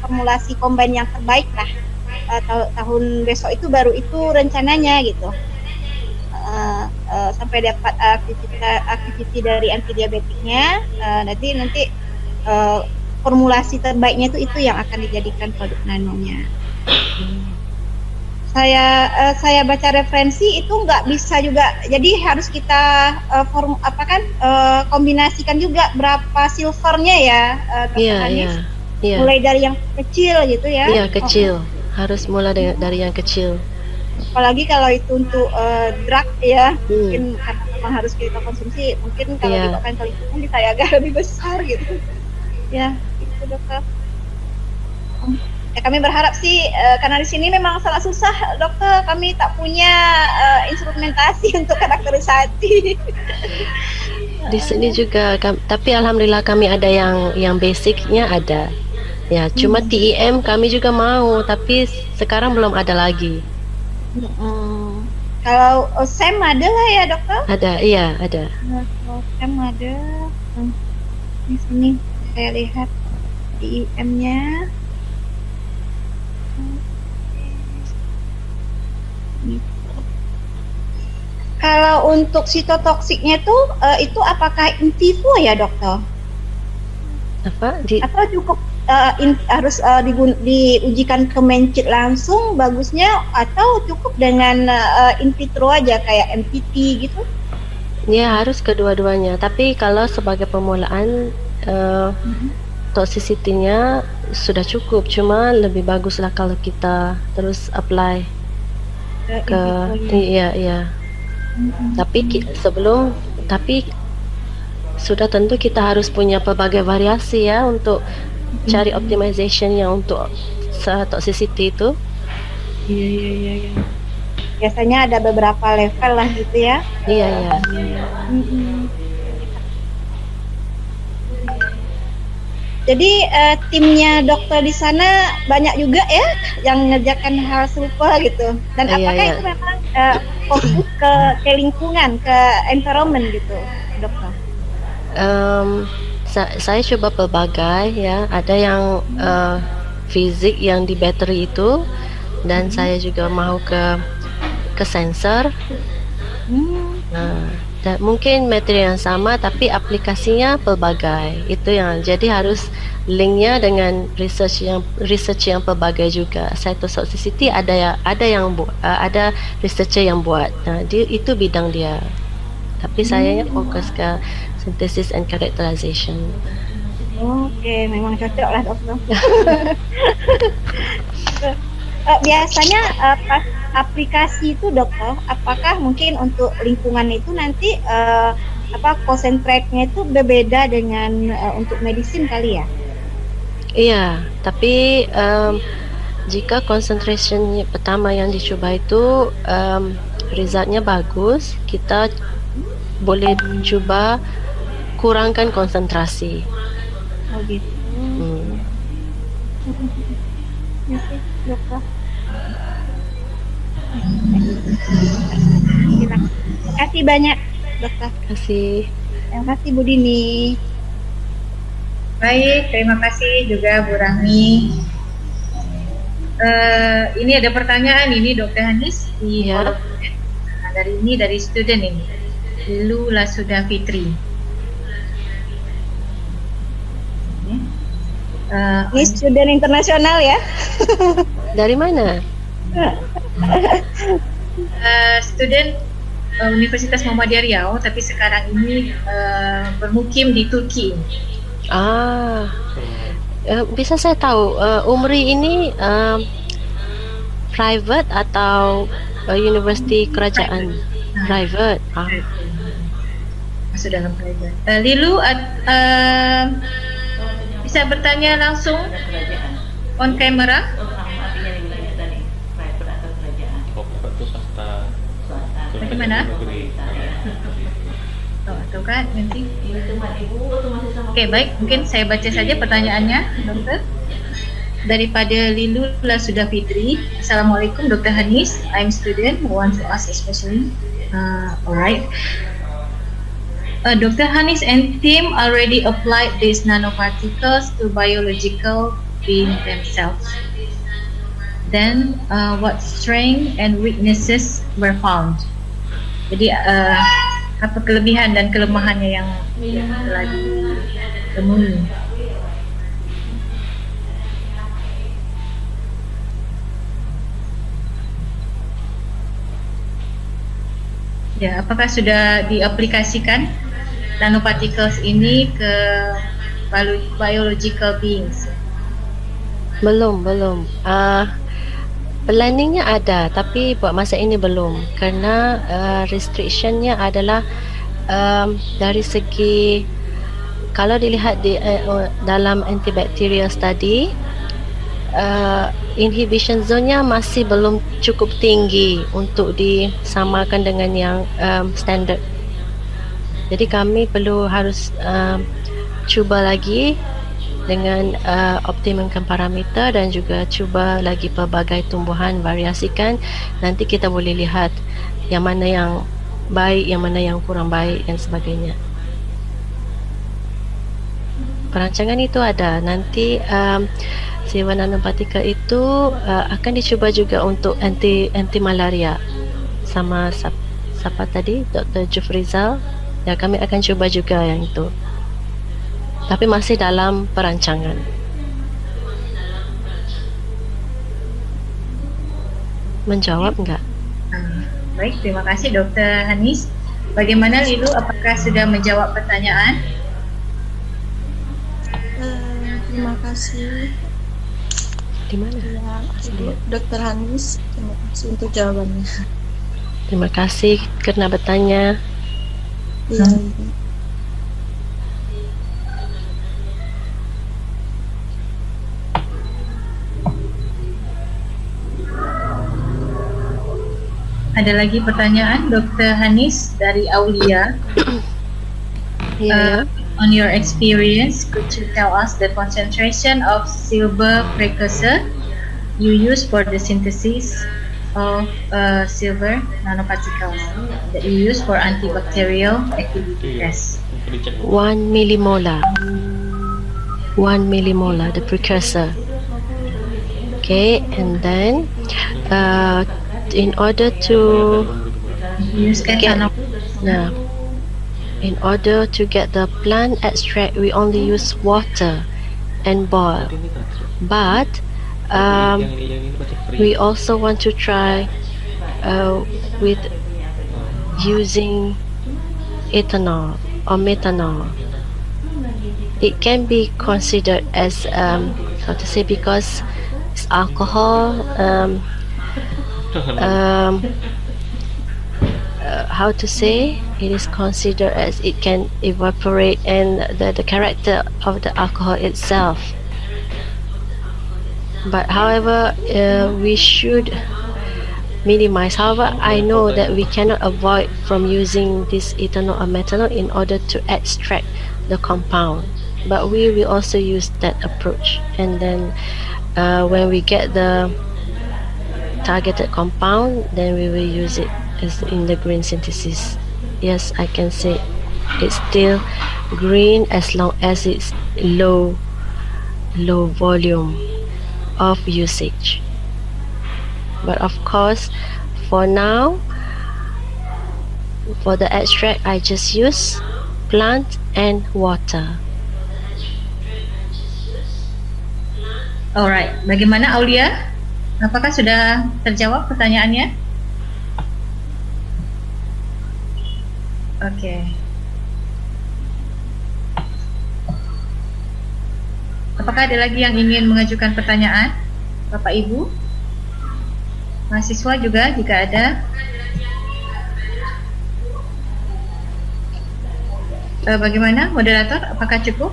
Formulasi combine yang terbaik lah. Tahun besok itu baru itu rencananya gitu. Sampai dapat aktiviti dari antidiabetiknya, nanti formulasi terbaiknya itu yang akan dijadikan produk nanonya. Saya baca referensi itu nggak bisa juga, jadi harus kita kombinasikan juga berapa silvernya ya, Iya. mulai dari yang kecil gitu ya. Iya, kecil. Harus mulai dari yang kecil. Apalagi kalau itu untuk drug ya, mungkin karena memang harus kita konsumsi, mungkin kalau diberikan ke lingkungan bisa agak lebih besar gitu. Ya, itu dokter. Ya, kami berharap sih karena di sini memang sangat susah dokter, kami tak punya instrumentasi untuk karakterisasi. Di sini juga, tapi alhamdulillah kami ada yang basicnya ada. Ya, cuma TEM kami juga mau, tapi sekarang belum ada lagi. Kalau SEM ada lah ya dokter? Ada, iya ada. Kalau SEM ada, di sini saya lihat TEM-nya. kalau untuk sitotoksiknya itu apakah in vivo ya dokter? Apa? Atau cukup harus diujikan ke mencit langsung bagusnya, atau cukup dengan in vitro aja kayak MPT gitu? Ya, harus kedua-duanya. Tapi kalau sebagai permulaan toxicity-nya sudah cukup. Cuma lebih baguslah kalau kita terus apply ke iya. Tapi sudah tentu kita harus punya pelbagai variasi ya untuk cari optimization yang untuk toxicity itu. Iya. Biasanya ada beberapa level lah gitu ya. Iya. Jadi timnya dokter di sana banyak juga ya yang mengerjakan hal serupa gitu. Dan apakah itu memang fokus ke lingkungan, ke environment gitu, dokter? Saya coba pelbagai ya. Ada yang fizik yang di bateri itu, dan saya juga mau ke sensor. Dan mungkin materi yang sama tapi aplikasinya pelbagai. Itu yang jadi harus linknya dengan research yang pelbagai juga. Cytotoxicity ada researcher yang buat. Itu bidang dia. Tapi saya fokus ke synthesis and characterization. Oke, memang cocok lah dokter. Biasanya pas aplikasi itu dokter, apakah mungkin untuk lingkungan itu nanti konsentrate-nya itu berbeda dengan untuk medisin kali ya? Iya, tapi jika concentration pertama yang dicoba itu resultnya bagus, kita boleh cuba kurangkan konsentrasi. Oh gitu. Dokter. Terima kasih banyak dokter. Terima kasih Bu Dini. Baik, terima kasih juga Bu Rahmi. Ini ada pertanyaan ini Dokter Hanis di dari student ini. Lilu Lasuda Fitri. Ini student internasional ya? Dari mana? Student Universitas Muhammadiyah Riau, tapi sekarang ini bermukim di Turki. Bisa saya tahu Umri ini private atau universiti kerajaan? Private. Masuk dalam private. Lilu bisa bertanya langsung on camera. Bagaimana? Tahu kan nanti. Oke, baik, mungkin saya baca saja pertanyaannya, dokter. Daripada Lilu Lasuda Fitri. Assalamualaikum Dr. Hanis, I'm student who wants to ask especially. Alright. Dr. Hanis and team already applied these nanoparticles to biological beings themselves. Then, what strength and weaknesses were found? Jadi, apa kelebihan dan kelemahannya yang telah ditemui? Ya, apakah sudah diaplikasikan nanoparticles ini ke biological beings? Belum. Planningnya ada, tapi buat masa ini belum, kerana restrictionnya adalah dari segi, kalau dilihat di dalam antibacterial study, inhibition zone-nya masih belum cukup tinggi untuk disamakan dengan yang standard. Jadi kami harus cuba lagi dengan optimumkan parameter dan juga cuba lagi pelbagai tumbuhan, variasikan. Nanti kita boleh lihat yang mana yang baik, yang mana yang kurang baik dan sebagainya. Perancangan itu ada. Nanti sewa nanopartikel itu akan dicuba juga untuk anti malaria sama siapa tadi, Dr. Jufrizal. Ya, kami akan cuba juga yang itu. Tapi masih dalam perancangan. Menjawab enggak? Baik, terima kasih Dr. Hanis. Bagaimana Lilu, apakah sudah menjawab pertanyaan? Terima kasih. Di mana? Ya, Ibu Dr. Hanis, terima kasih untuk jawabannya. Terima kasih karena bertanya. Iya, Ibu. Ada lagi pertanyaan Dr. Hanis dari Aulia. On your experience, could you tell us the concentration of silver precursor you use for the synthesis of silver nanoparticles that you use for antibacterial activity test? 1 millimolar. 1 millimolar, the precursor. Okay, and then in order to in order to get the plant extract, we only use water and boil. But we also want to try with using ethanol or methanol. It can be considered as how to say, because it's alcohol. How to say, it is considered as it can evaporate, and the character of the alcohol itself. But however, we should minimize. However, I know that we cannot avoid from using this ethanol or methanol in order to extract the compound, but we will also use that approach. And then when we get the targeted compound, then we will use it as in the green synthesis. Yes, I can say it's still green as long as it's low volume of usage. But of course, for now, for the extract, I just use plant and water. Alright, bagaimana Aulia? Apakah sudah terjawab pertanyaannya? Oke. Apakah ada lagi yang ingin mengajukan pertanyaan? Bapak Ibu? Mahasiswa juga jika ada. Bagaimana moderator? Apakah cukup?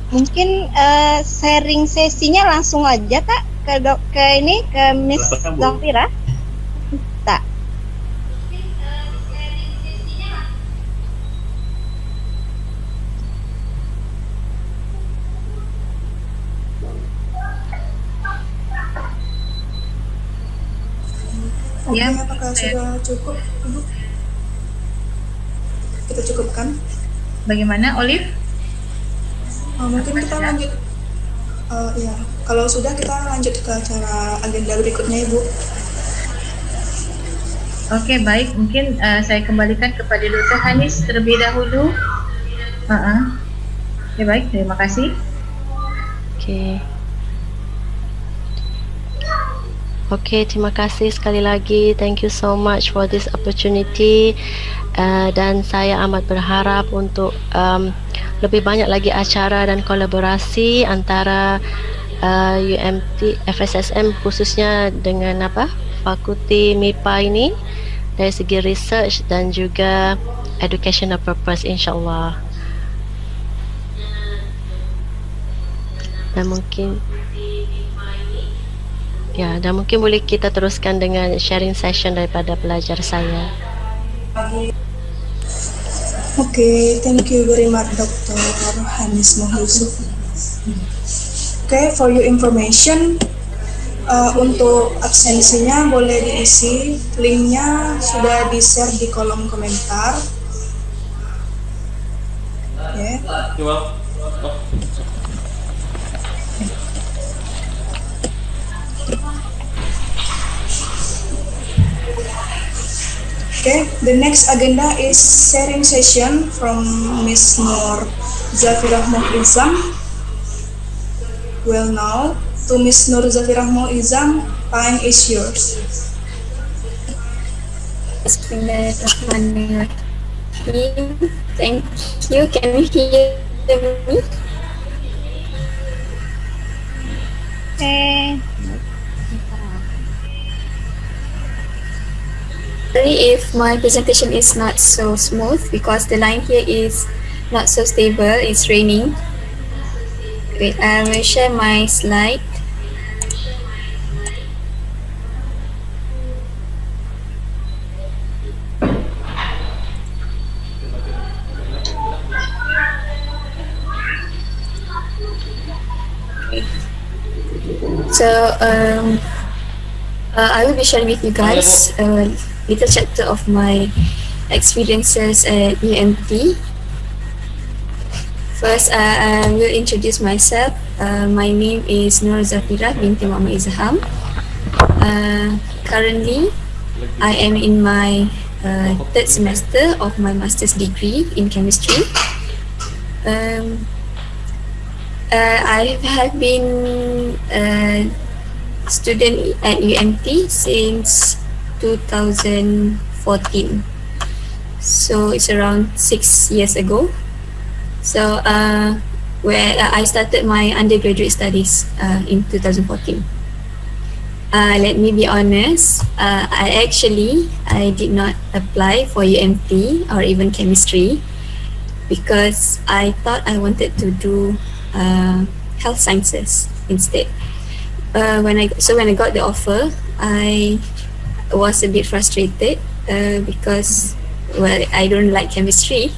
Mungkin sharing sesinya langsung aja Kak ke Miss Zafira. Tak. Ya, apakah sudah cukup, Ibu? Kita cukupkan. Bagaimana, Olive? Mungkin kita lanjut. Ya, kalau sudah kita lanjut ke acara agenda berikutnya, Ibu. Oke, baik. Mungkin saya kembalikan kepada Dr. Hanis terlebih dahulu. Oke, baik. Terima kasih. Oke, terima kasih sekali lagi. Thank you so much for this opportunity. Dan saya amat berharap untuk lebih banyak lagi acara dan kolaborasi antara UMT FSSM khususnya dengan Fakulti MIPA ini dari segi research dan juga educational purpose, insyaAllah. Dan mungkin boleh kita teruskan dengan sharing session daripada pelajar saya. Okay, thank you very much, Dr. Hanis Yusuf. Okay, for your information, untuk absensinya boleh diisi, linknya sudah di-share di kolom komentar. Okay. Okay, the next agenda is sharing session from Miss Nur Zafirah Mu'izam. Well, now to Miss Nur Zafirah Mu'izam, time is yours. Bismillahirrahmanirrahim. Thank you. Can you hear me? Okay. Sorry if my presentation is not so smooth because the line here is not so stable. It's raining. Wait, I will share my slide. So I will be sharing with you guys a little chapter of my experiences at UMT. First, I will introduce myself. My name is Nur Zafirah binti Muhammad Izham. Currently, I am in my third semester of my master's degree in chemistry. I have been a student at UMT since 2014. So it's around 6 years ago. So where I started my undergraduate studies in 2014. Let me be honest, I did not apply for UMT or even chemistry because I thought I wanted to do health sciences instead. When I got the offer, I was a bit frustrated because I don't like chemistry.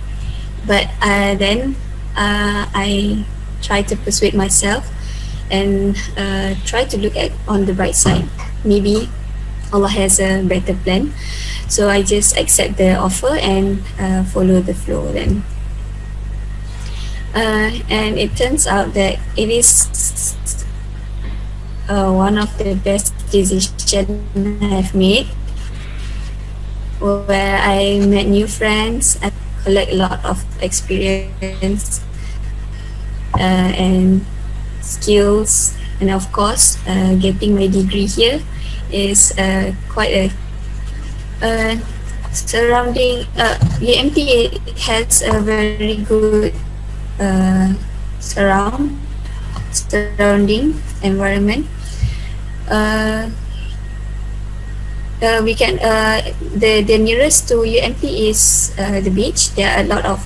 But then I tried to persuade myself and try to look at on the bright side. Maybe Allah has a better plan. So I just accept the offer and follow the flow then. And it turns out that it is one of the best decisions I've made, where I met new friends, I collect a lot of experience and skills, and of course getting my degree here is quite a surrounding. UMT has a very good surrounding environment. We can the nearest to UMT is the beach. There are a lot of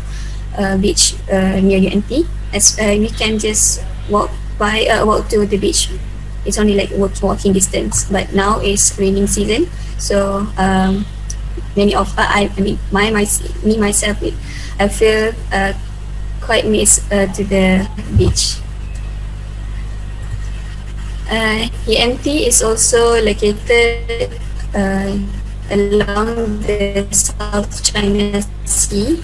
beach near UMT. As we can just walk to the beach. It's only like walking distance. But now it's raining season, so many of myself, I feel quite miss to the beach. UMT is also located along the South China Sea.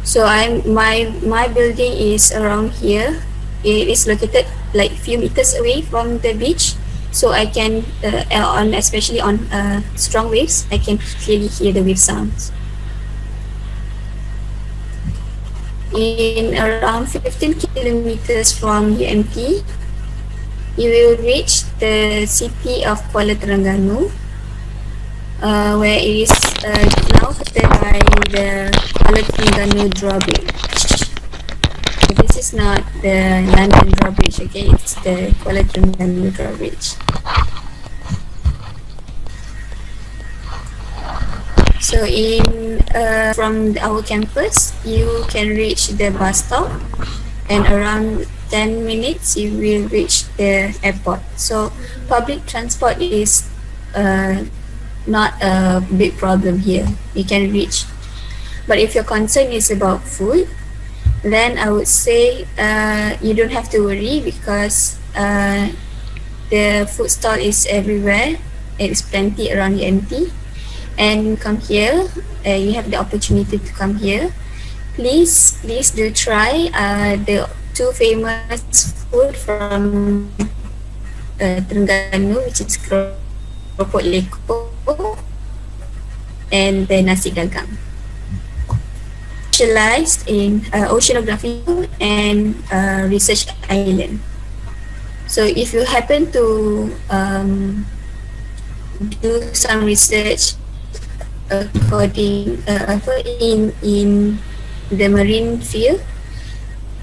So my building is around here. It is located like few meters away from the beach, so I can especially on strong waves, I can clearly hear the wave sounds. In around 15 kilometers from UMT, you will reach the city of Kuala Terengganu, where it is now covered by the Kuala Terengganu drawbridge. So this is not the London drawbridge, okay? It's the Kuala Terengganu drawbridge. So from our campus, you can reach the bus stop, and around 10 minutes you will reach the airport. So public transport is not a big problem here. You can reach. But if your concern is about food, then I would say you don't have to worry, because the food stall is everywhere. It's plenty around UMT. And come here, you have the opportunity to come here. Please do try the two famous food from Terengganu, which is keropok leko and the nasi dagang. Specialized in oceanography and research island. So if you happen to do some research according in the marine field,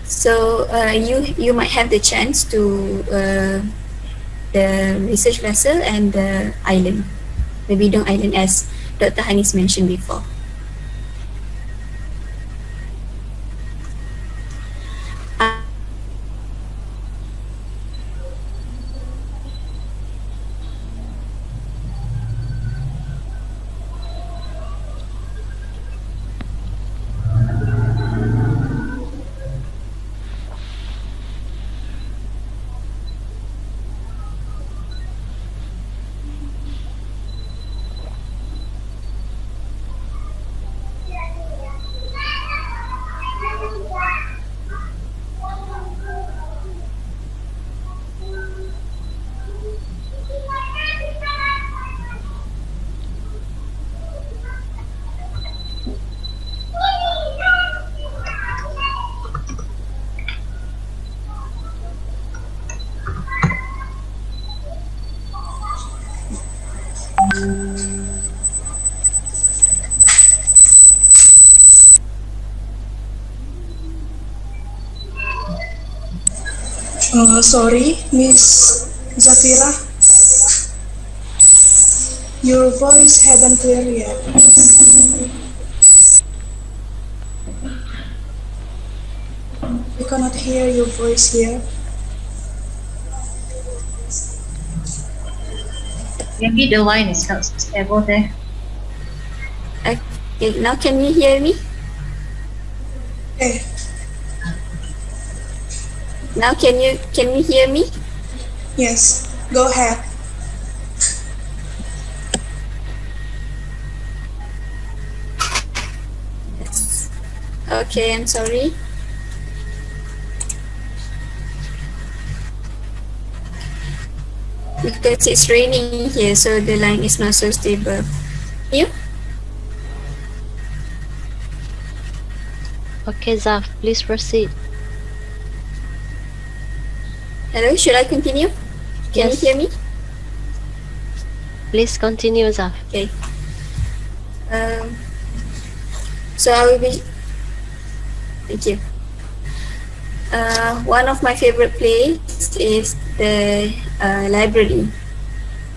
so you might have the chance to the research vessel and the island, the Bidong Island, as Dr. Hanis mentioned before. Sorry, Miss Zafira, your voice haven't clear yet. We cannot hear your voice here. Maybe the line is not stable there. Okay, now can you hear me? Okay. Now can you hear me? Yes, go ahead. Okay, I'm sorry. Because it's raining here, so the line is not so stable. You? Okay, Zaf, please proceed. Hello, should I continue? Can Yes. you hear me? Please continue, Zaf. Okay. So I will be. Thank you. One of my favorite places is the library.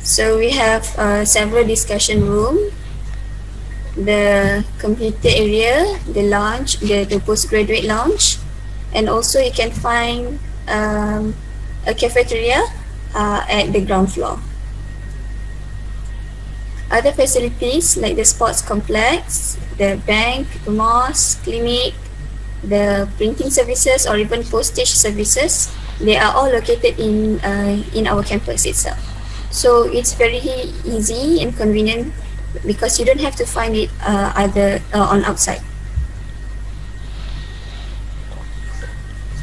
So we have several discussion room, the computer area, the lounge, the postgraduate lounge, and also you can find a cafeteria at the ground floor. Other facilities like the sports complex, the bank, the mosque, clinic, the printing services, or even postage services, they are all located in our campus itself. So it's very easy and convenient because you don't have to find it on outside.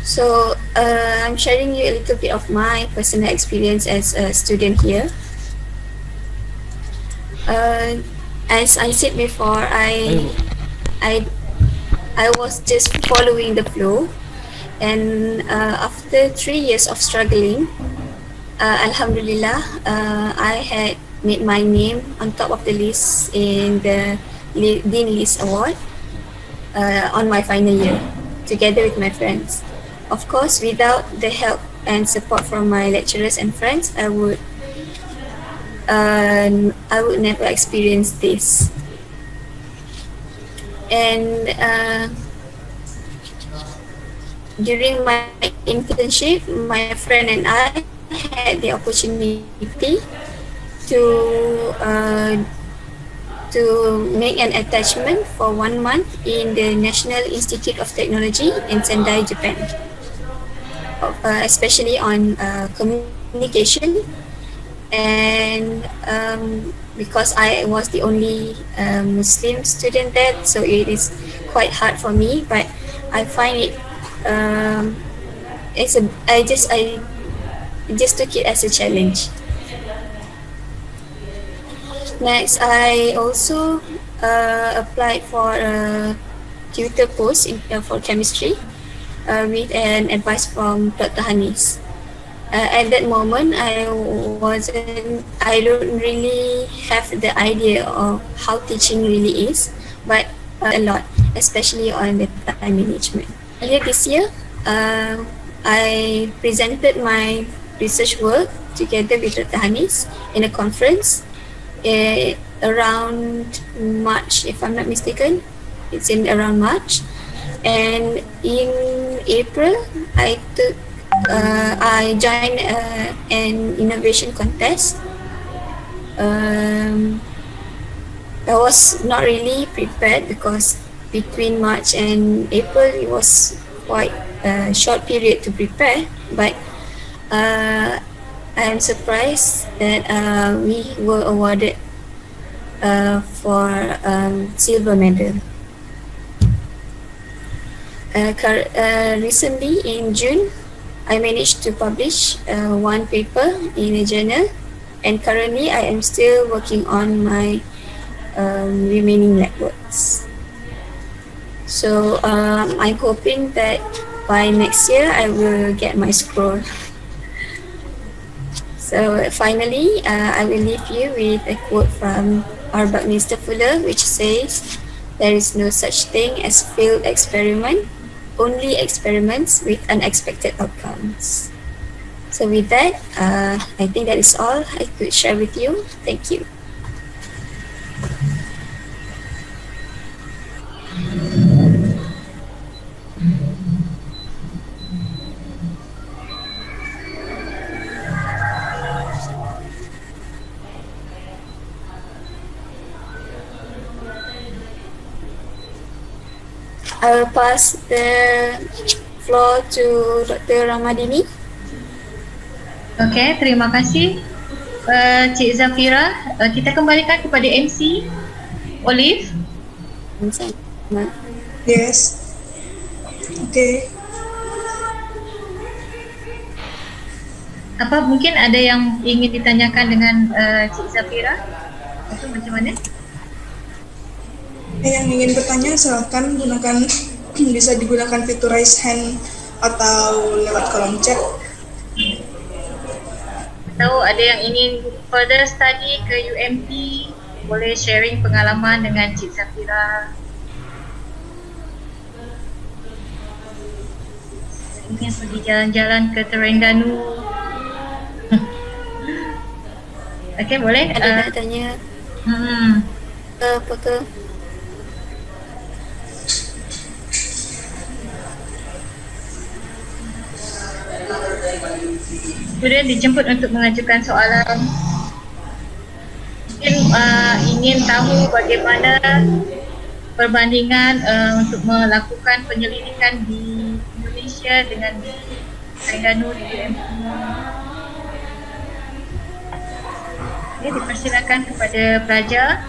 So I'm sharing you a little bit of my personal experience as a student here. As I said before, I was just following the flow, and after 3 years of struggling, Alhamdulillah, I had made my name on top of the list in the Dean List Award on my final year, together with my friends. Of course, without the help and support from my lecturers and friends, I would never experience this. And during my internship, my friend and I had the opportunity to make an attachment for 1 month in the National Institute of Technology in Sendai, Japan, especially on communication. And because I was the only Muslim student there, so it is quite hard for me, but I find it I just took it as a challenge. Next, I also applied for a tutor post for chemistry with an advice from Dr. Hanis. At that moment, I don't really have the idea of how teaching really is, but a lot, especially on the time management. Earlier this year, I presented my research work together with Dr. Hanis in a conference around March, if I'm not mistaken. It's in around March, and in April, I joined an innovation contest. I was not really prepared because between March and April it was quite a short period to prepare, but I am surprised that we were awarded for silver medal. Recently in June, I managed to publish one paper in a journal, and currently I am still working on my remaining networks. So I'm hoping that by next year I will get my scroll. So finally, I will leave you with a quote from our Buckminster Fuller, which says, "There is no such thing as failed experiment, only experiments with unexpected outcomes." So with that, I think that is all I could share with you. Thank you. I will pass the floor to Dr. Ramadini. Okey, terima kasih Cik Zafira. Kita kembalikan kepada MC Olive. Yes. Okay. Apa mungkin ada yang ingin ditanyakan dengan Cik Zafira? Atau macam mana? Yang ingin bertanya silakan gunakan, bisa digunakan fitur raise hand atau lewat kolom chat. Tahu ada yang ingin further study ke UMT, boleh sharing pengalaman dengan Cik Zafira. Ingin pergi jalan-jalan ke Terengganu. Okey, boleh? Ada nak tanya apa ke? Student dijemput untuk mengajukan soalan. Mungkin ingin tahu bagaimana perbandingan untuk melakukan penyelidikan di Indonesia dengan di Terengganu di UMT. Okay, dipersilakan kepada pelajar.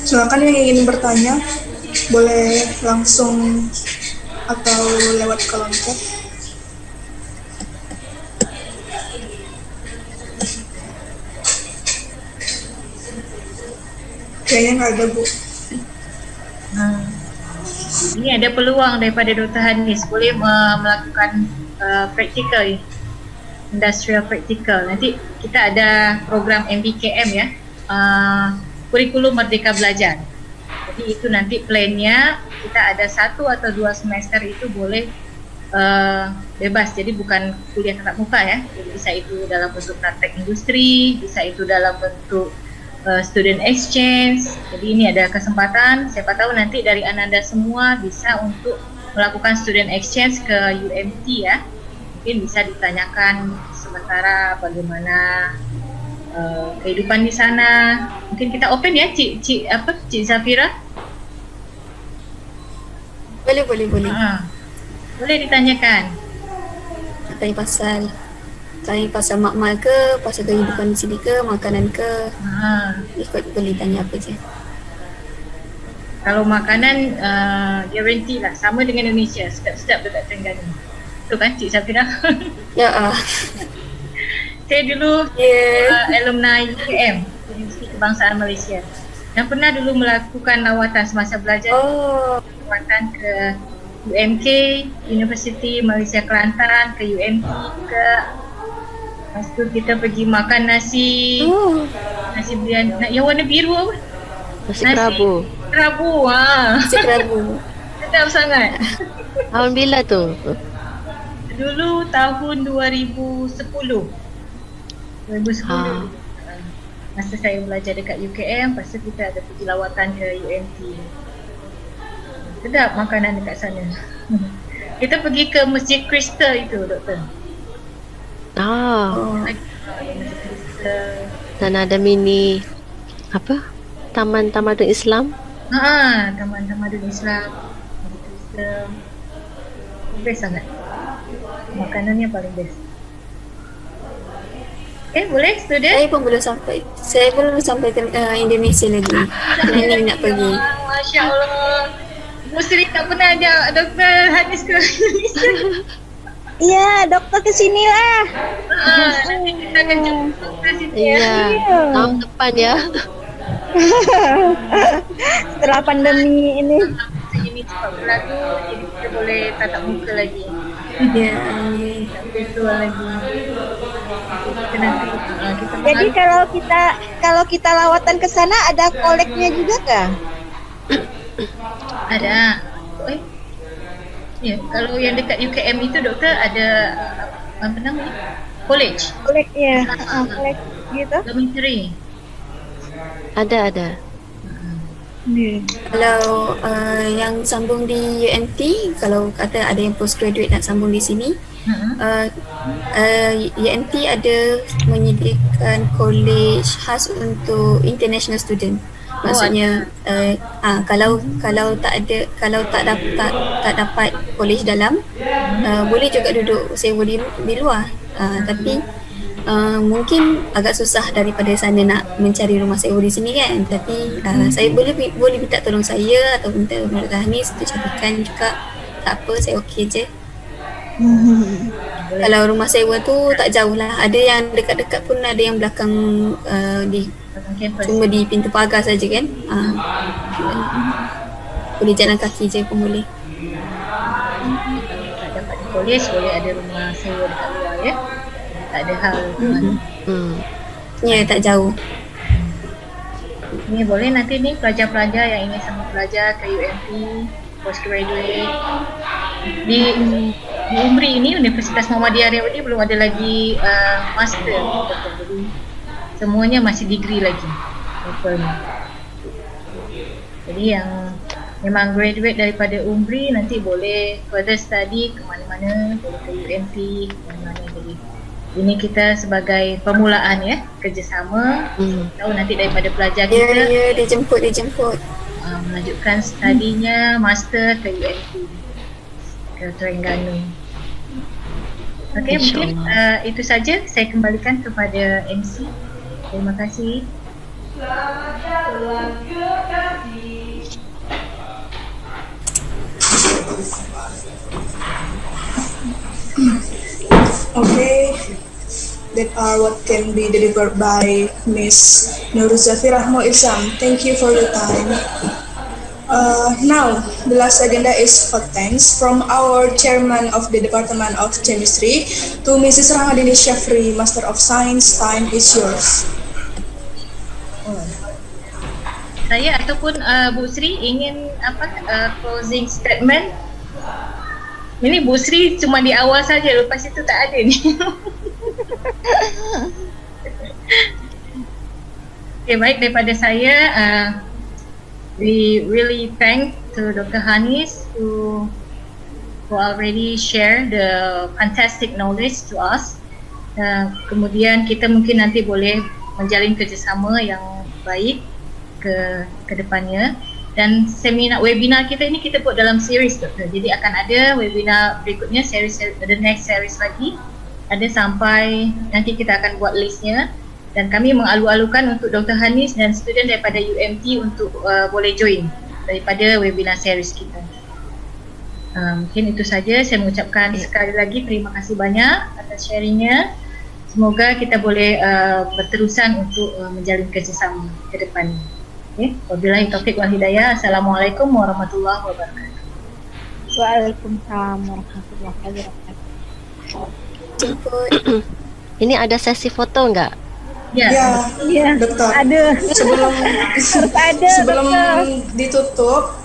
Silakan yang ingin bertanya, boleh langsung atau lewat kolom chat. Kayaknya nggak ada, Bu. Ini ada peluang daripada Dr. Hanis, boleh melakukan practical, industrial practical. Nanti kita ada program MBKM ya, kurikulum Merdeka Belajar. Jadi itu nanti plannya kita ada 1 atau 2 semester itu boleh bebas, jadi bukan kuliah tatap muka ya. Jadi bisa itu dalam bentuk praktek industri, bisa itu dalam bentuk student exchange. Jadi ini ada kesempatan, siapa tahu nanti dari Ananda semua bisa untuk melakukan student exchange ke UMT ya. Mungkin bisa ditanyakan sementara bagaimana kehidupan di sana. Mungkin kita open ya, Cik Zafira. Boleh. Boleh ditanyakan. Tanya pasal makmal ke, pasal kehidupan di sini ke, makanan ke. Ikut boleh tanya apa je. Kalau makanan guarantee lah sama dengan Indonesia, sedap-sedap dekat Terengganu. Betul kan Cik Zafira? Ya. Saya dulu alumni UKM. Universiti Kebangsaan Malaysia. Dan pernah dulu melakukan lawatan semasa belajar. Lawatan ke UMK, Universiti Malaysia Kelantan, ke UMT juga. Lepas tu kita pergi makan nasi biryani yang warna biru apa? Nasi kerabu. Nasi kerabu. Sedap sangat. Tahun bila tu? Dulu tahun 2010. Masa saya belajar dekat UKM, lepas tu kita ada pergi lawatan ke UMT. Sedap makanan dekat sana. Kita pergi ke Masjid Kristal itu, Doktor. Masjid Kristal. Dan ada mini Taman Tamadun Islam. Taman Tamadun Islam. Masjid Kristal. Best sangat. Makanannya paling best. Boleh student? Saya belum sampai ke Indonesia lagi. Ini nak pergi. Masya Allah. Musri tak pernah ajak Dr. Hanis ke Indonesia. Iya, dokter kesini lah. Nanti kita akan jumpa ke sini. Iya, tahun depan ya. Setelah pandemi ini. Ini cepat berlalu, jadi kita boleh tatap muka lagi. Ya, virtual lagi. Jadi kalau kita lawatan ke sana ada koleknya juga kah? Ada. Ya, kalau yang dekat UKM itu doktor ada apa namanya? College. Kolek ya. Kolek gitu. Dormitory. Ada. Kalau yang sambung di UMT, kalau kata ada yang postgraduate nak sambung di sini, UMT ada menyediakan college khas untuk international student. Maksudnya kalau tak dapat college dalam, boleh juga duduk sewa di luar. Tapi mungkin agak susah daripada sana nak mencari rumah sewa di sini kan. Tapi saya boleh minta tolong saya atau minta tolong Dr. Hanis untuk carikan juga. Tak apa, saya okey je. Kalau rumah sewa tu tak jauh lah. Ada yang dekat-dekat pun, ada yang belakang cuma di pintu pagar saja kan. Boleh jalan kaki je pun boleh. Tak dapat di college, boleh ada rumah sewa dekat luar ya. Tak ada hal. Ya, tak jauh. Ni boleh nanti ni pelajar-pelajar yang ingin sambung belajar ke UMT, postgraduate. Di Umri ini, Universitas Muhammadiyah Riau ini belum ada lagi master. Jadi semuanya masih degree lagi. Jadi yang memang graduate daripada Umri nanti boleh further study ke mana-mana, boleh ke UMT, mana-mana. Jadi ini kita sebagai permulaan ya, kerjasama. Tahu nanti daripada pelajar kita. Ya, dia jemput. Melanjutkan studinya master ke UMT, ke Terengganu. Okey, mungkin itu saja. Saya kembalikan kepada MC. Terima kasih. Okay, that are what can be delivered by Miss Nuruzafir Rahmo Isam. Thank you for your time. Now, the last agenda is for thanks from our chairman of the Department of Chemistry to Mrs. Rahmadini Syafri, Master of Science. Time is yours. Saya ataupun Bu Sri ingin closing statement. Ini Bu Sri cuma di awal saja, lepas itu tak ada ni. Okay, baik, daripada saya, we really thank to Dr. Hanis who already share the fantastic knowledge to us. Kemudian kita mungkin nanti boleh menjalin kerjasama yang baik ke depannya. Dan webinar kita ini kita buat dalam series, Doktor. Jadi akan ada webinar berikutnya, the next series lagi. Ada sampai nanti kita akan buat listnya. Dan kami mengalu-alukan untuk Dr. Hanis dan student daripada UMT untuk boleh join daripada webinar series kita. Mungkin itu saja. Saya mengucapkan sekali lagi terima kasih banyak atas sharingnya. Semoga kita boleh berterusan untuk menjalin kerjasama ke depan. Okay. Wabillahi taufiq wal hidayah. Assalamualaikum warahmatullahi wabarakatuh. Waalaikumsalam warahmatullahi wabarakatuh. Ini ada sesi foto nggak? Ya, betul. Ada. Sebelum sebelum betul. ditutup,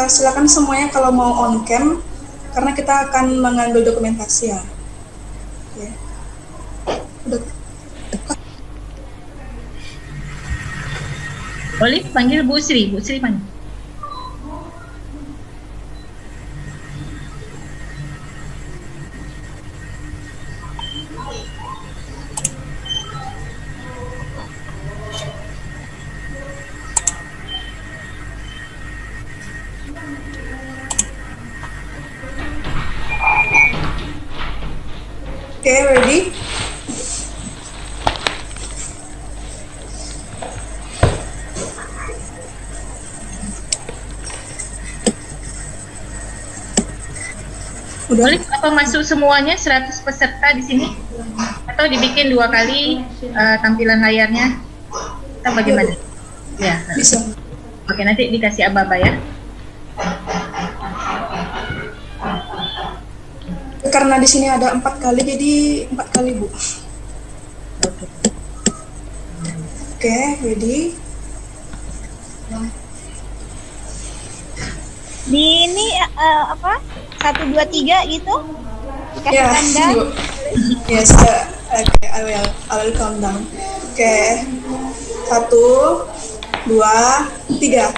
silakan semuanya kalau mau on cam, karena kita akan mengambil dokumentasi ya. Oke. Udah. Boleh panggil Bu Sri. Bu Sri mana? Okay, ready? Udah. Boleh apa masuk semuanya 100 peserta di sini? Atau dibikin 2 kali tampilan layarnya? Atau bagaimana? Ya. Bisa. Oke, nanti dikasih aba-aba ya. Karena di sini ada 4 kali, jadi 4 kali Bu. Oke, ready? Di ini apa? 1, 2, 3 gitu? Kasih Ya, tanda. yes, okay, I will count down. Oke, 1, 2, 3.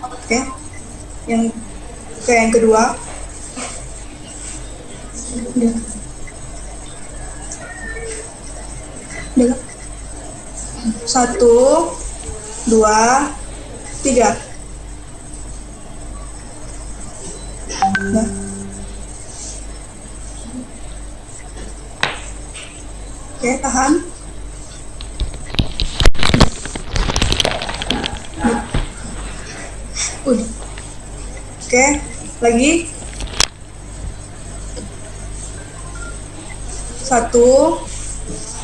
Oke, yang kedua. Udah. 1, 2, 3. Nah. Oke, tahan. Udah. Oke, lagi. 1,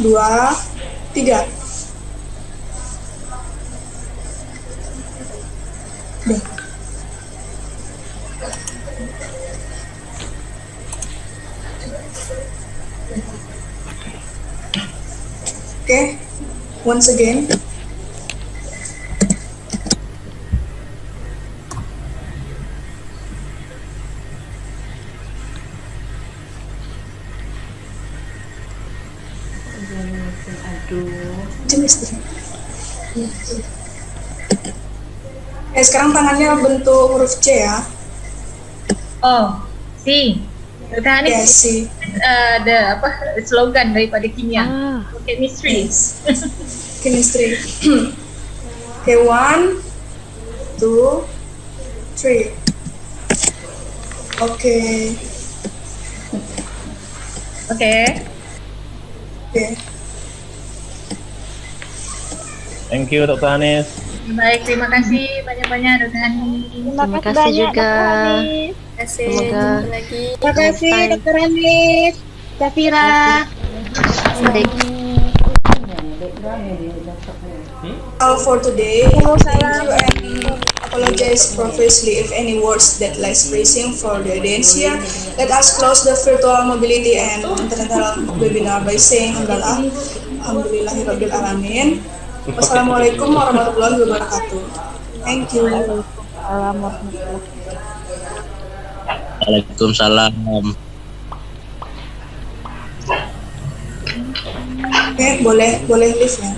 2, 3. Udah. Okay, once again. Sekarang tangannya bentuk huruf C ya. Oh, C. Tadi Yes, C. ada apa slogan daripada Kimia. Chemistry. Yes. Chemistry. Okay, 1, 2, 3. Okay. Okay. Okay. Thank you Dr. Hanis. Baik, terima kasih banyak-banyak Dr. Hanis. Terima Terima kasih kasih banyak, juga. Dr. Hanis. Terima kasih. Semoga Jumpa lagi. Terima kasih Bye. Dr. Hanis. Safira. Baik. All for today. Thank you and apologize profusely if any words that less praising for the audience here. Let us close the virtual mobility and international webinar by saying Alhamdulillahirabbil alamin. Wassalamualaikum warahmatullahi wabarakatuh. Thank you. Waalaikumsalam. Oke, boleh leave ya.